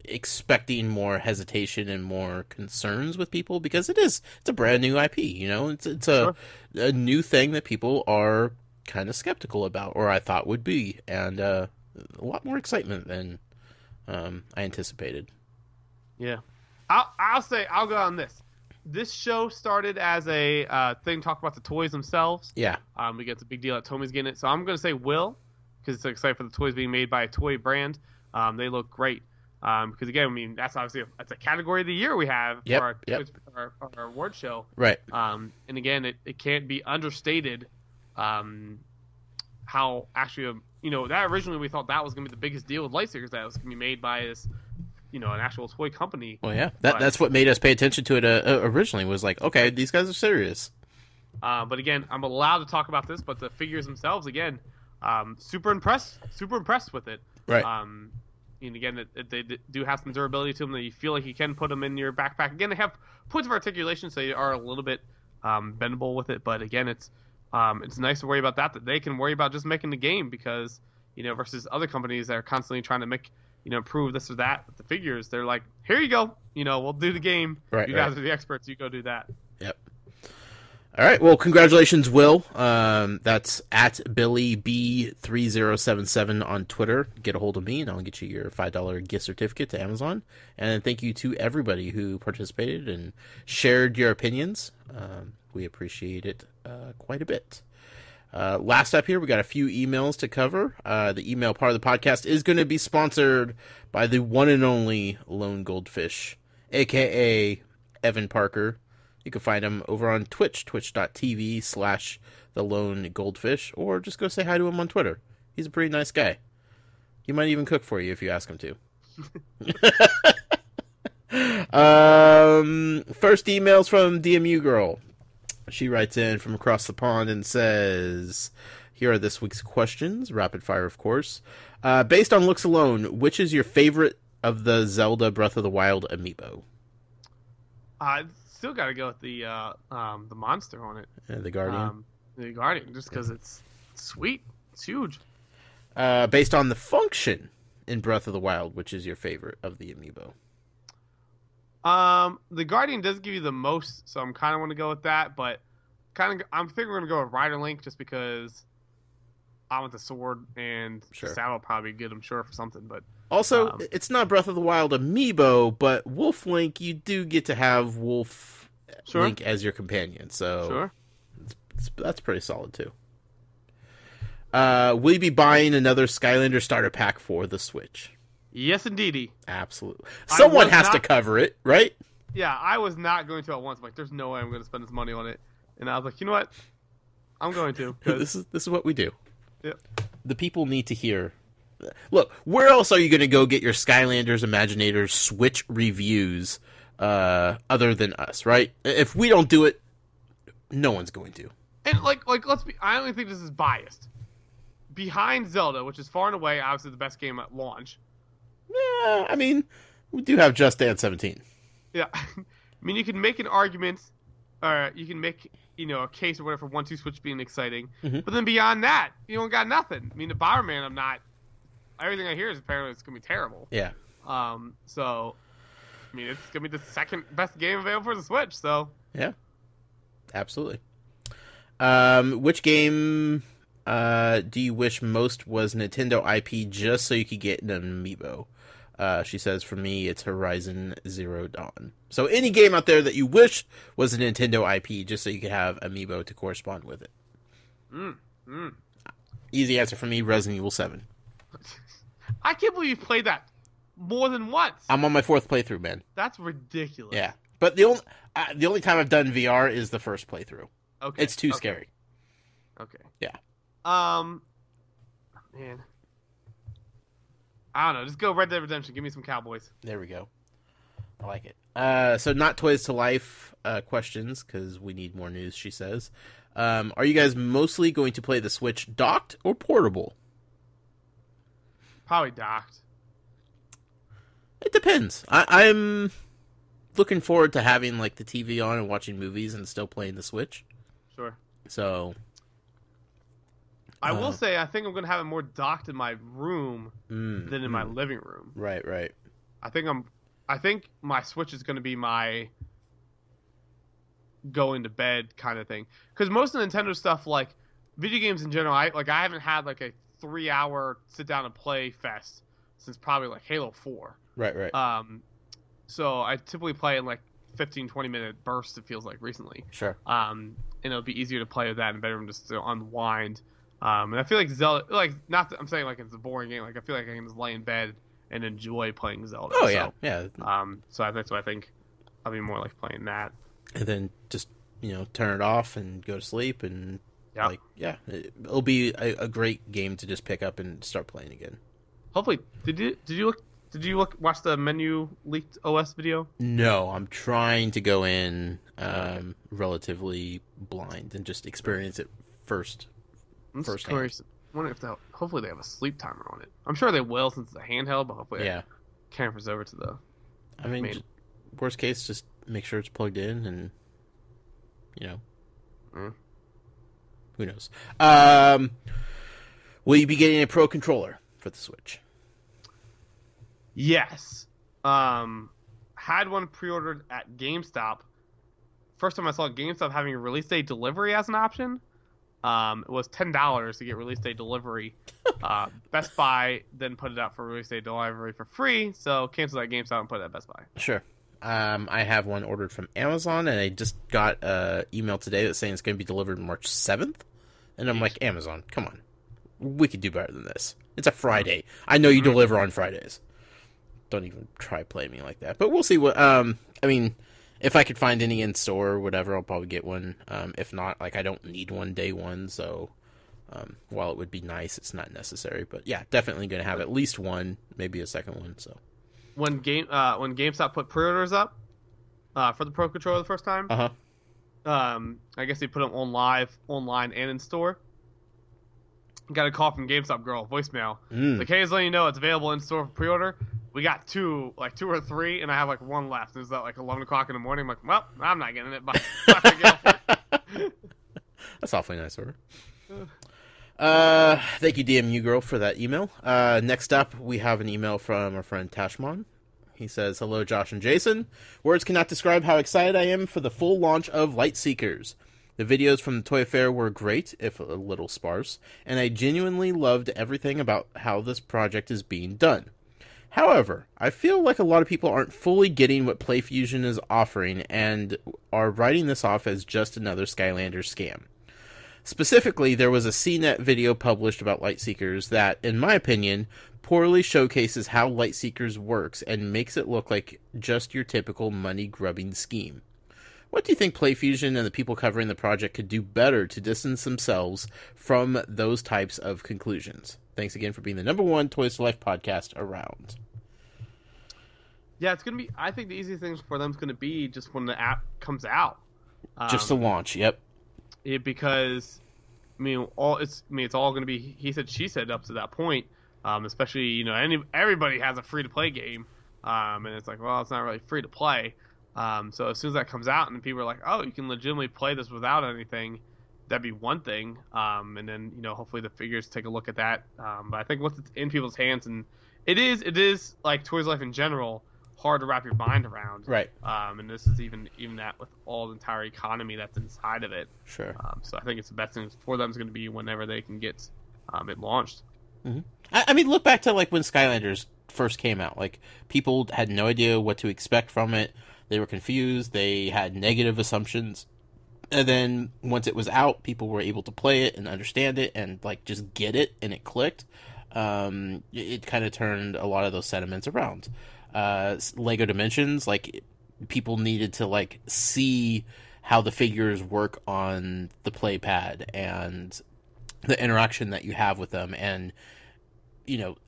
expecting more hesitation and more concerns with people because it's a brand new IP. You know, it's a new thing that people are kind of skeptical about, or I thought would be, and a lot more excitement than I anticipated. Yeah, I'll say I'll go on this. This show started as a thing talk about the toys themselves. Yeah. We get the big deal that Tommy's getting it, so I'm going to say Will because it's excited for the toys being made by a toy brand. They look great. Because again, I mean that's obviously that's a category of the year we have for our award show. Right. And again, it can't be understated how actually that originally we thought that was going to be the biggest deal with Lightseekers, that it was going to be made by this an actual toy company. Well, yeah, that's what made us pay attention to it originally. Was like, okay, these guys are serious. But again, I'm allowed to talk about this, but the figures themselves, again, super impressed with it. Right. And again, they do have some durability to them that you feel like you can put them in your backpack. Again, they have points of articulation, so you are a little bit bendable with it. But again, it's nice to worry about that they can worry about just making the game because, versus other companies that are constantly trying to make, improve this or that with the figures. They're like, here you go. We'll do the game. Right, you guys are the experts. You go do that. Yep. All right. Well, congratulations, Will. That's at BillyB3077 on Twitter. Get a hold of me, and I'll get you your $5 gift certificate to Amazon. And thank you to everybody who participated and shared your opinions. We appreciate it quite a bit. Last up here, we got a few emails to cover. The email part of the podcast is going to be sponsored by the one and only Lone Goldfish, a.k.a. Evan Parker. You can find him over on Twitch, twitch.tv/The Lone Goldfish, or just go say hi to him on Twitter. He's a pretty nice guy. He might even cook for you if you ask him to. First email's from DMU Girl. She writes in from across the pond and says, here are this week's questions, rapid fire, of course. Based on looks alone, which is your favorite of the Zelda Breath of the Wild amiibo? Still got to go with the monster on it. The Guardian. The Guardian, just because it's sweet. It's huge. Based on the function in Breath of the Wild, which is your favorite of the amiibo? The Guardian does give you the most, so I'm kind of want to go with that. But I'm thinking we're gonna go with Rider Link just because I want the sword and the saddle probably good. I'm sure for something, but. Also, it's not Breath of the Wild amiibo, but Wolf Link, you do get to have Wolf Link as your companion, so that's pretty solid too. Will you be buying another Skylanders Starter Pack for the Switch? Yes, indeedy. Absolutely. Someone has to cover it, right? Yeah, I was not going to at once. I'm like, there's no way I'm going to spend this money on it, and I was like, you know what? I'm going to. This is what we do. Yep. The people need to hear. Look, where else are you going to go get your Skylanders Imaginators Switch reviews other than us, right? If we don't do it, no one's going to. And like let's be. I only think this is biased. Behind Zelda, which is far and away obviously the best game at launch. Yeah, I mean, we do have Just Dance 17. Yeah, I mean you can make an argument, or you can make a case or whatever for 1-2 Switch being exciting. Mm-hmm. But then beyond that, you don't got nothing. I mean, the Bomberman, I'm not. Everything I hear is apparently it's gonna be terrible. Yeah. So, I mean, it's gonna be the second best game available for the Switch. So. Yeah. Absolutely. Which game do you wish most was Nintendo IP just so you could get an amiibo? She says, for me, it's Horizon Zero Dawn. So any game out there that you wish was a Nintendo IP just so you could have amiibo to correspond with it. Easy answer for me, Resident Evil 7. I can't believe you've played that more than once. I'm on my 4th playthrough, man. That's ridiculous. Yeah. But the only time I've done VR is the first playthrough. Okay. It's too scary. Okay. Yeah. Man. I don't know. Just go Red Dead Redemption. Give me some Cowboys. There we go. I like it. So not Toys to Life questions, because we need more news, she says. Are you guys mostly going to play the Switch docked or portable? Probably docked. It depends. I'm looking forward to having like the TV on and watching movies and still playing the Switch. Sure. So I will say I think I'm going to have it more docked in my room than in my living room. Right. I think my Switch is going to be my going to bed kind of thing. Because most of Nintendo stuff, like video games in general, I haven't had like a 3-hour sit down and play fest since probably like Halo 4. Right. So I typically play in like 15-20 minute bursts, it feels like, recently. Sure. And it'll be easier to play with that in the bedroom just to unwind. And I feel like Zelda, like, not that I'm saying like it's a boring game, like I feel like I can just lay in bed and enjoy playing Zelda. Oh, yeah. Yeah. So that's what I think I'll be more like playing that. And then just, turn it off and go to sleep and it'll be a great game to just pick up and start playing again. Hopefully, did you watch the menu leaked OS video? No, I'm trying to go in relatively blind and just experience it first. I'm just curious. I wonder if hopefully they have a sleep timer on it. I'm sure they will since it's a handheld, but hopefully it transfers over to the. I mean, worst case, just make sure it's plugged in, and who knows? Will you be getting a Pro controller for the Switch? Yes. Had one pre-ordered at GameStop. First time I saw GameStop having a release day delivery as an option. It was $10 to get release day delivery. Best Buy then put it out for release day delivery for free, so cancel that GameStop and put it at Best Buy. Sure. I have one ordered from Amazon, and I just got an email today that's saying it's going to be delivered March 7th. And I'm like, Amazon, come on. We could do better than this. It's a Friday. I know you deliver on Fridays. Don't even try playing me like that. But we'll see what... if I could find any in store or whatever, I'll probably get one. If not, I don't need one day one, so... while it would be nice, it's not necessary. But yeah, definitely going to have at least one, maybe a second one, so... When GameStop put pre-orders up for the Pro Controller the first time, I guess they put them online and in store. Got a call from GameStop girl, voicemail. Like, hey, just letting you know it's available in store for pre-order. We got two or three, and I have one left. It was at 11 o'clock in the morning. I'm like, well, I'm not getting it. Bye. That's awfully nice of her. Thank you, DMU girl, for that email. Next up, we have an email from our friend Tashmon. He says, hello, Josh and Jason. Words cannot describe how excited I am for the full launch of Lightseekers. The videos from the Toy Fair were great, if a little sparse, and I genuinely loved everything about how this project is being done. However, I feel like a lot of people aren't fully getting what PlayFusion is offering and are writing this off as just another Skylanders scam. Specifically, there was a CNET video published about Lightseekers that, in my opinion, poorly showcases how Lightseekers works and makes it look like just your typical money-grubbing scheme. What do you think PlayFusion and the people covering the project could do better to distance themselves from those types of conclusions? Thanks again for being the #1 Toys to Life podcast around. Yeah, it's going to be... I think the easiest thing for them is going to be just when the app comes out. Just to launch, yep. because it's all going to be he said she said up to that point. Especially everybody has a free to play game, and it's like, well, it's not really free to play. So as soon as that comes out and people are like, oh, you can legitimately play this without anything, that'd be one thing. And then hopefully the figures take a look at that. But I think once it's in people's hands, and it is like Toys Life in general, hard to wrap your mind around. Right. And this is even that with all the entire economy that's inside of it. Sure. So I think it's the best thing for them is going to be whenever they can get it launched. Mm-hmm. I mean, look back to like when Skylanders first came out. Like, people had no idea what to expect from it. They were confused. They had negative assumptions. And then once it was out, people were able to play it and understand it and like just get it, and it clicked. It kind of turned a lot of those sentiments around. Lego Dimensions, like, people needed to like see how the figures work on the play pad and the interaction that you have with them, and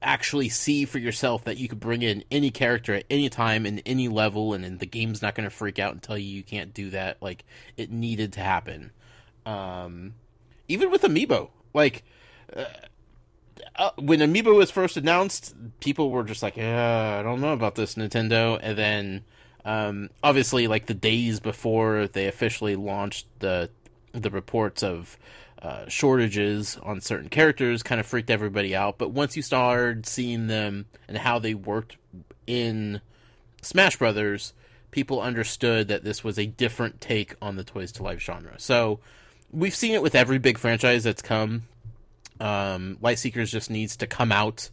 actually see for yourself that you could bring in any character at any time in any level, and the game's not going to freak out and tell you can't do that. Like, it needed to happen. Even with Amiibo, like, when Amiibo was first announced, people were just like, I don't know about this, Nintendo. And then obviously, like, the days before they officially launched the reports of shortages on certain characters kind of freaked everybody out. But once you started seeing them and how they worked in Smash Brothers, people understood that this was a different take on the Toys to Life genre. So we've seen it with every big franchise that's come. Lightseekers just needs to come out.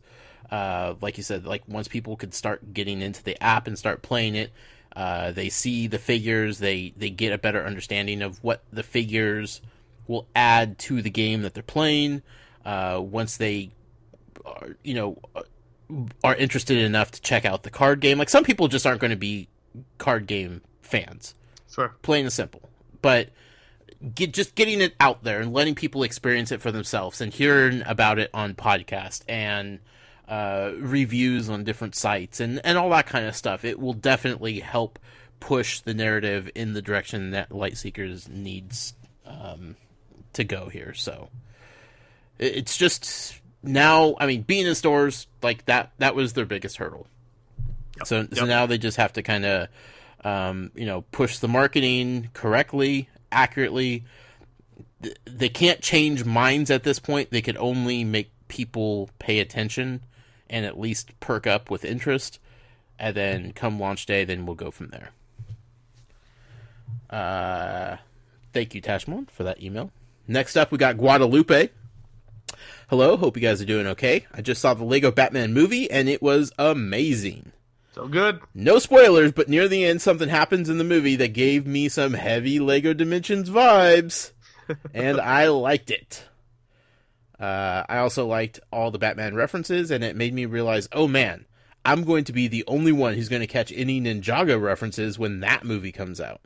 Like you said, like, once people could start getting into the app and start playing it, they see the figures, they get a better understanding of what the figures will add to the game that they're playing. Once they are interested enough to check out the card game. Like, some people just aren't going to be card game fans. Sure. Plain and simple. But just getting it out there and letting people experience it for themselves and hearing about it on podcast and reviews on different sites and all that kind of stuff, it will definitely help push the narrative in the direction that Lightseekers needs to go here. So it's just now, I mean, being in stores, like, that was their biggest hurdle. Yep. So now they just have to kind of push the marketing correctly, accurately. They can't change minds at this point. They could only make people pay attention and at least perk up with interest, and then come launch day, then we'll go from there. Thank you, Tashmon, for that email. Next up, we got Guadalupe. Hello, hope you guys are doing okay. I just saw the Lego Batman movie, and it was amazing. So good. No spoilers, but near the end, something happens in the movie that gave me some heavy Lego Dimensions vibes, and I liked it. I also liked all the Batman references, and it made me realize, oh man, I'm going to be the only one who's going to catch any Ninjago references when that movie comes out.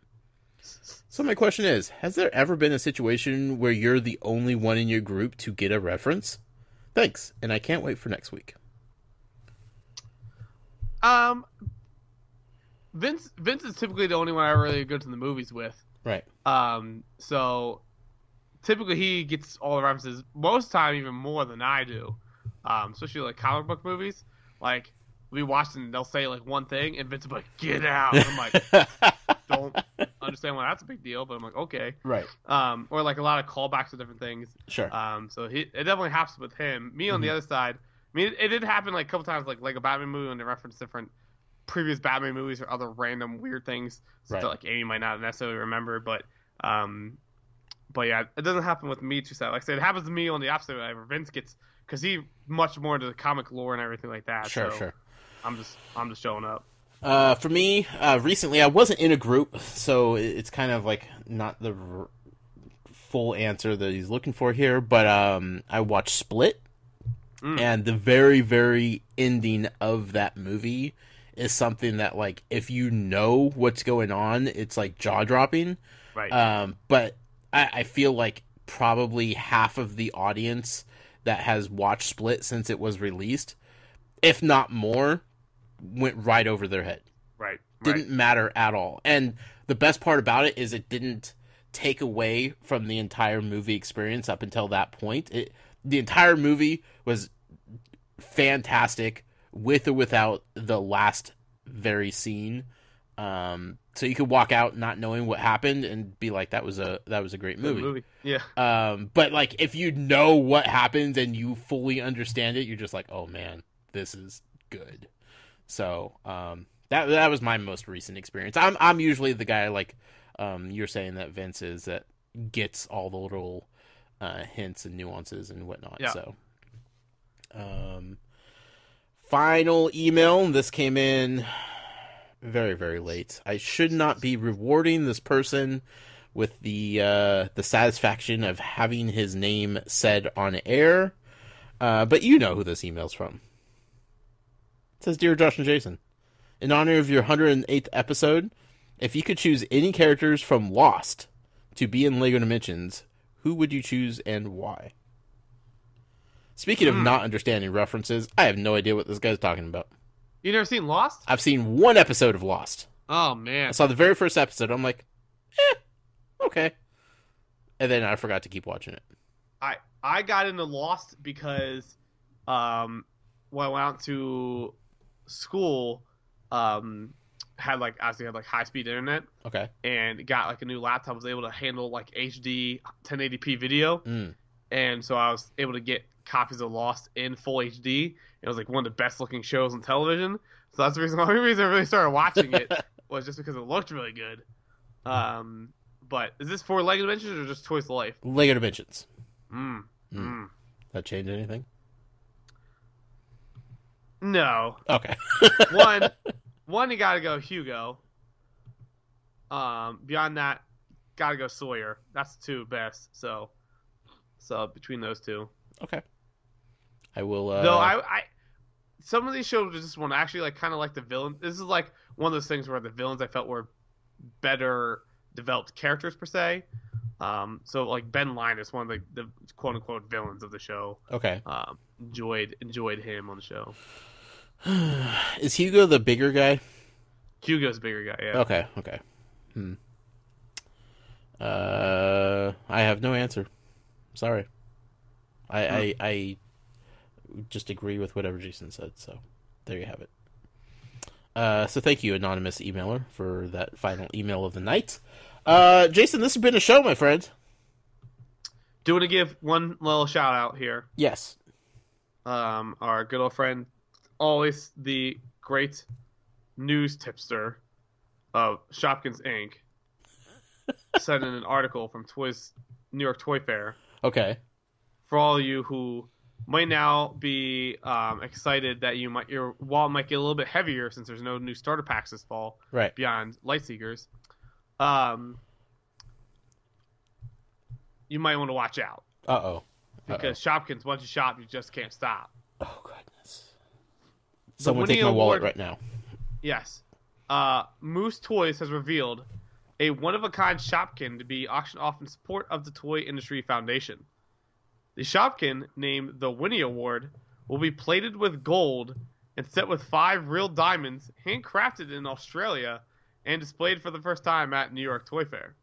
So my question is, has there ever been a situation where you're the only one in your group to get a reference? Thanks, and I can't wait for next week. Vince is typically the only one I really go to the movies with. Right. So typically he gets all the references, most of the time even more than I do. Especially like comic book movies. Like, we watch and they'll say like one thing and Vince will be like, get out. And I'm like, don't understand why that's a big deal, but I'm like, okay. Right. Or like a lot of callbacks to different things. Sure. So it definitely happens with him. Me on the other side, I mean, it did happen like a couple times, like a Batman movie when they reference different previous Batman movies or other random weird things. So that, like, Amy might not necessarily remember, but yeah, it doesn't happen with me too sad. Like I said, it happens to me on the opposite way, where Vince gets, because he much more into the comic lore and everything like that. Sure. I'm just showing up. For me, recently I wasn't in a group, so it's kind of like not the full answer that he's looking for here. But I watched Split, and the very, very ending of that movie is something that, like, if you know what's going on, it's like jaw dropping. Right. But I feel like probably half of the audience that has watched Split since it was released, if not more, went right over their head. Right. Didn't matter at all. And the best part about it is it didn't take away from the entire movie experience up until that point. The entire movie was fantastic with or without the last very scene. So you could walk out not knowing what happened and be like, that was a great movie. Yeah. But like, if you know what happens and you fully understand it, you're just like, oh man, this is good. So, that was my most recent experience. I'm usually the guy, like, you're saying that Vince is, that gets all the little, hints and nuances and whatnot. Yeah. So, final email. This came in very, very late. I should not be rewarding this person with the satisfaction of having his name said on air. But you know who this email's from. It says, Dear Josh and Jason, in honor of your 108th episode, if you could choose any characters from Lost to be in LEGO Dimensions, who would you choose and why? Speaking of not understanding references, I have no idea what this guy's talking about. You never seen Lost? I've seen one episode of Lost. Oh, man. I saw the very first episode. I'm like, okay. And then I forgot to keep watching it. I got into Lost because when I went out to school, had high-speed internet. Okay. And got like a new laptop, was able to handle like HD 1080p video. And so I was able to get copies of Lost in full HD. It was like one of the best looking shows on television. So that's the only reason I really started watching it was just because it looked really good. But is this for LEGO Dimensions or just Toys to Life? LEGO Dimensions. That change anything? No. Okay. one, you gotta go Hugo. Beyond that, gotta go Sawyer. That's the two best. So between those two. Okay. I will. Though I some of these shows just want to actually like kind of like the villain. This is like one of those things where the villains I felt were better developed characters per se. So like Ben Linus, one of the quote unquote villains of the show. Okay. Enjoyed him on the show. Is Hugo the bigger guy? Hugo's the bigger guy. Yeah. Okay. I have no answer. Sorry. I just agree with whatever Jason said, so there you have it. So thank you, anonymous emailer, for that final email of the night. Jason, this has been a show, my friend. Do you want to give one little shout out here? Yes. Our good old friend, always the great news tipster of Shopkins Inc. sent in an article from New York Toy Fair. Okay. For all of you who might now be excited that your wallet might get a little bit heavier since there's no new starter packs this fall, right? Beyond Lightseekers, you might want to watch out. Because Shopkins, once you shop, you just can't stop. Oh goodness! Someone take my wallet right now. Yes. Moose Toys has revealed a one-of-a-kind Shopkin to be auctioned off in support of the Toy Industry Foundation. The Shopkin, named the Winnie Award, will be plated with gold and set with 5 real diamonds handcrafted in Australia and displayed for the first time at New York Toy Fair.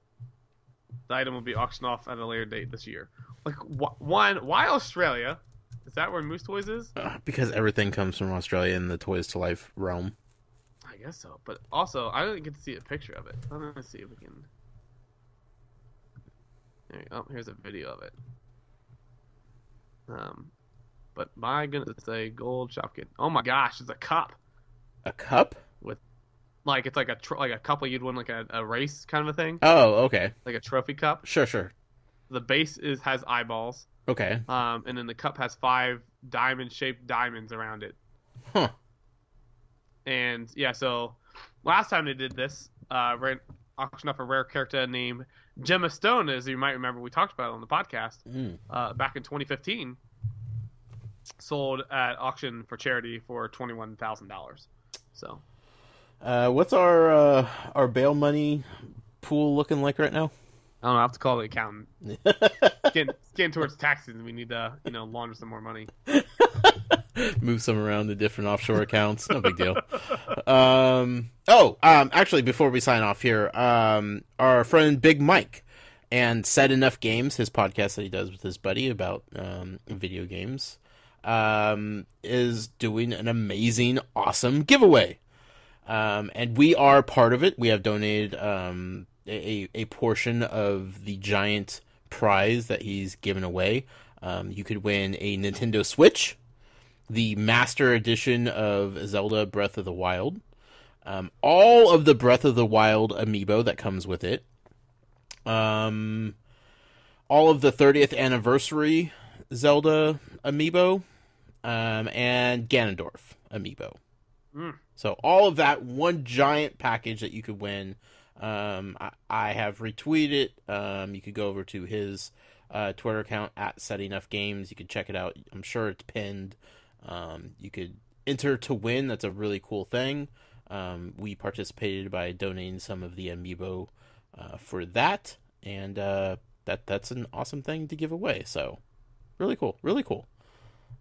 The item will be auctioned off at a later date this year. Like, why Australia? Is that where Moose Toys is? Because everything comes from Australia in the Toys to Life realm. I guess so. But also, I didn't get to see a picture of it. I'm going to see if we can... here's a video of it. But my goodness, it's a gold Shopkin. Oh my gosh, it's a cup. A cup? With, like, it's like a cup like you'd win like a race kind of a thing. Oh, okay. Like a trophy cup. Sure. The base has eyeballs. Okay. And then the cup has 5 diamond-shaped diamonds around it. Huh. And yeah, so last time they did this, auctioned off a rare character named Gemma Stone, as you might remember, we talked about it on the podcast back in 2015. Sold at auction for charity for $21,000. So, what's our bail money pool looking like right now? I don't know. I have to call the accountant. Getting towards taxes, and we need to launder some more money. Move some around to different offshore accounts. No big deal. Actually, before we sign off here, our friend Big Mike And Said Enough Games, his podcast that he does with his buddy about video games, is doing an amazing, awesome giveaway. And we are part of it. We have donated a portion of the giant prize that he's given away. You could win a Nintendo Switch, the Master Edition of Zelda Breath of the Wild, all of the Breath of the Wild amiibo that comes with it, all of the 30th anniversary Zelda amiibo, and Ganondorf amiibo. So all of that, one giant package that you could win. I have retweeted it. You could go over to his Twitter account at SetEnoughGames. You could check it out. I'm sure it's pinned. You could enter to win. That's a really cool thing. We participated by donating some of the amiibo for that, and that's an awesome thing to give away. So really cool, really cool.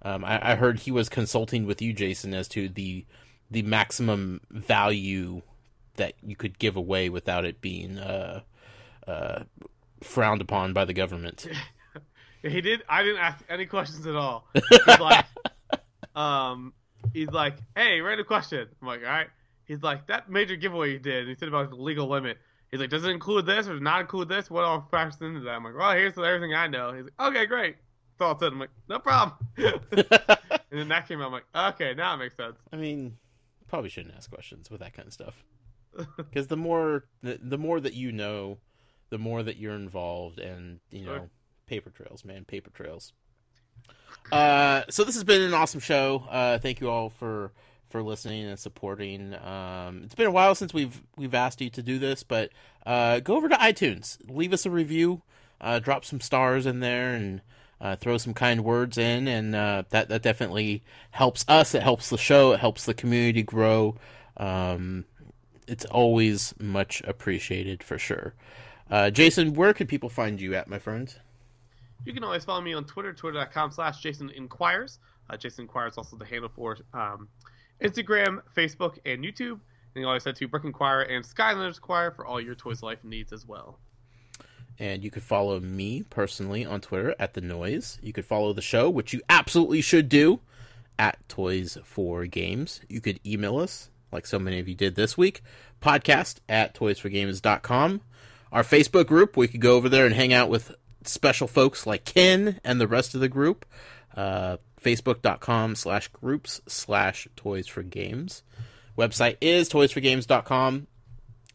I heard he was consulting with you, Jason, as to the maximum value that you could give away without it being frowned upon by the government. He did. I didn't ask any questions at all. He's like, hey, random question. I'm like, all right. He's like, that major giveaway you did. And he said about the legal limit. He's like, does it include this or not include this? What all factors into that? I'm like, well, here's everything I know. He's like, okay, great. That's all it said. I'm like, no problem. And then that came out. I'm like, okay, now it makes sense. I mean, probably shouldn't ask questions with that kind of stuff. Because the more that you know, the more that you're involved, and paper trails, man, paper trails. So this has been an awesome show. Thank you all for listening and supporting. It's been a while since we've asked you to do this, but go over to iTunes, leave us a review, drop some stars in there, and throw some kind words in, and that definitely helps us. It helps the show. It helps the community grow. It's always much appreciated for sure. Jason, where can people find you at, my friend? You can always follow me on Twitter, twitter.com/JasonInquires. Jason Inquires is also the handle for Instagram, Facebook, and YouTube. And you always head to Brick Inquire and Skylanders Inquire for all your Toys Life needs as well. And you could follow me personally on Twitter at The Noise. You could follow the show, which you absolutely should do, at Toys4Games. You could email us, like so many of you did this week, podcast@toysforgames.com. Our Facebook group, we could go over there and hang out with special folks like Ken and the rest of the group. Facebook.com/groups/toysforgames. Website is toysforgames.com.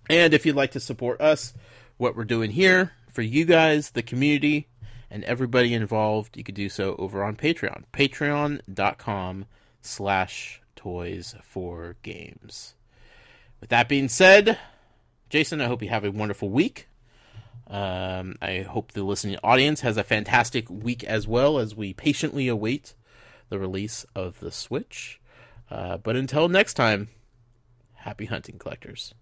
And if you'd like to support us, what we're doing here for you guys, the community, and everybody involved, you could do so over on Patreon. Patreon.com/toysforgames. With that being said, Jason, I hope you have a wonderful week. I hope the listening audience has a fantastic week as well, as we patiently await the release of the Switch. But until next time, happy hunting, collectors.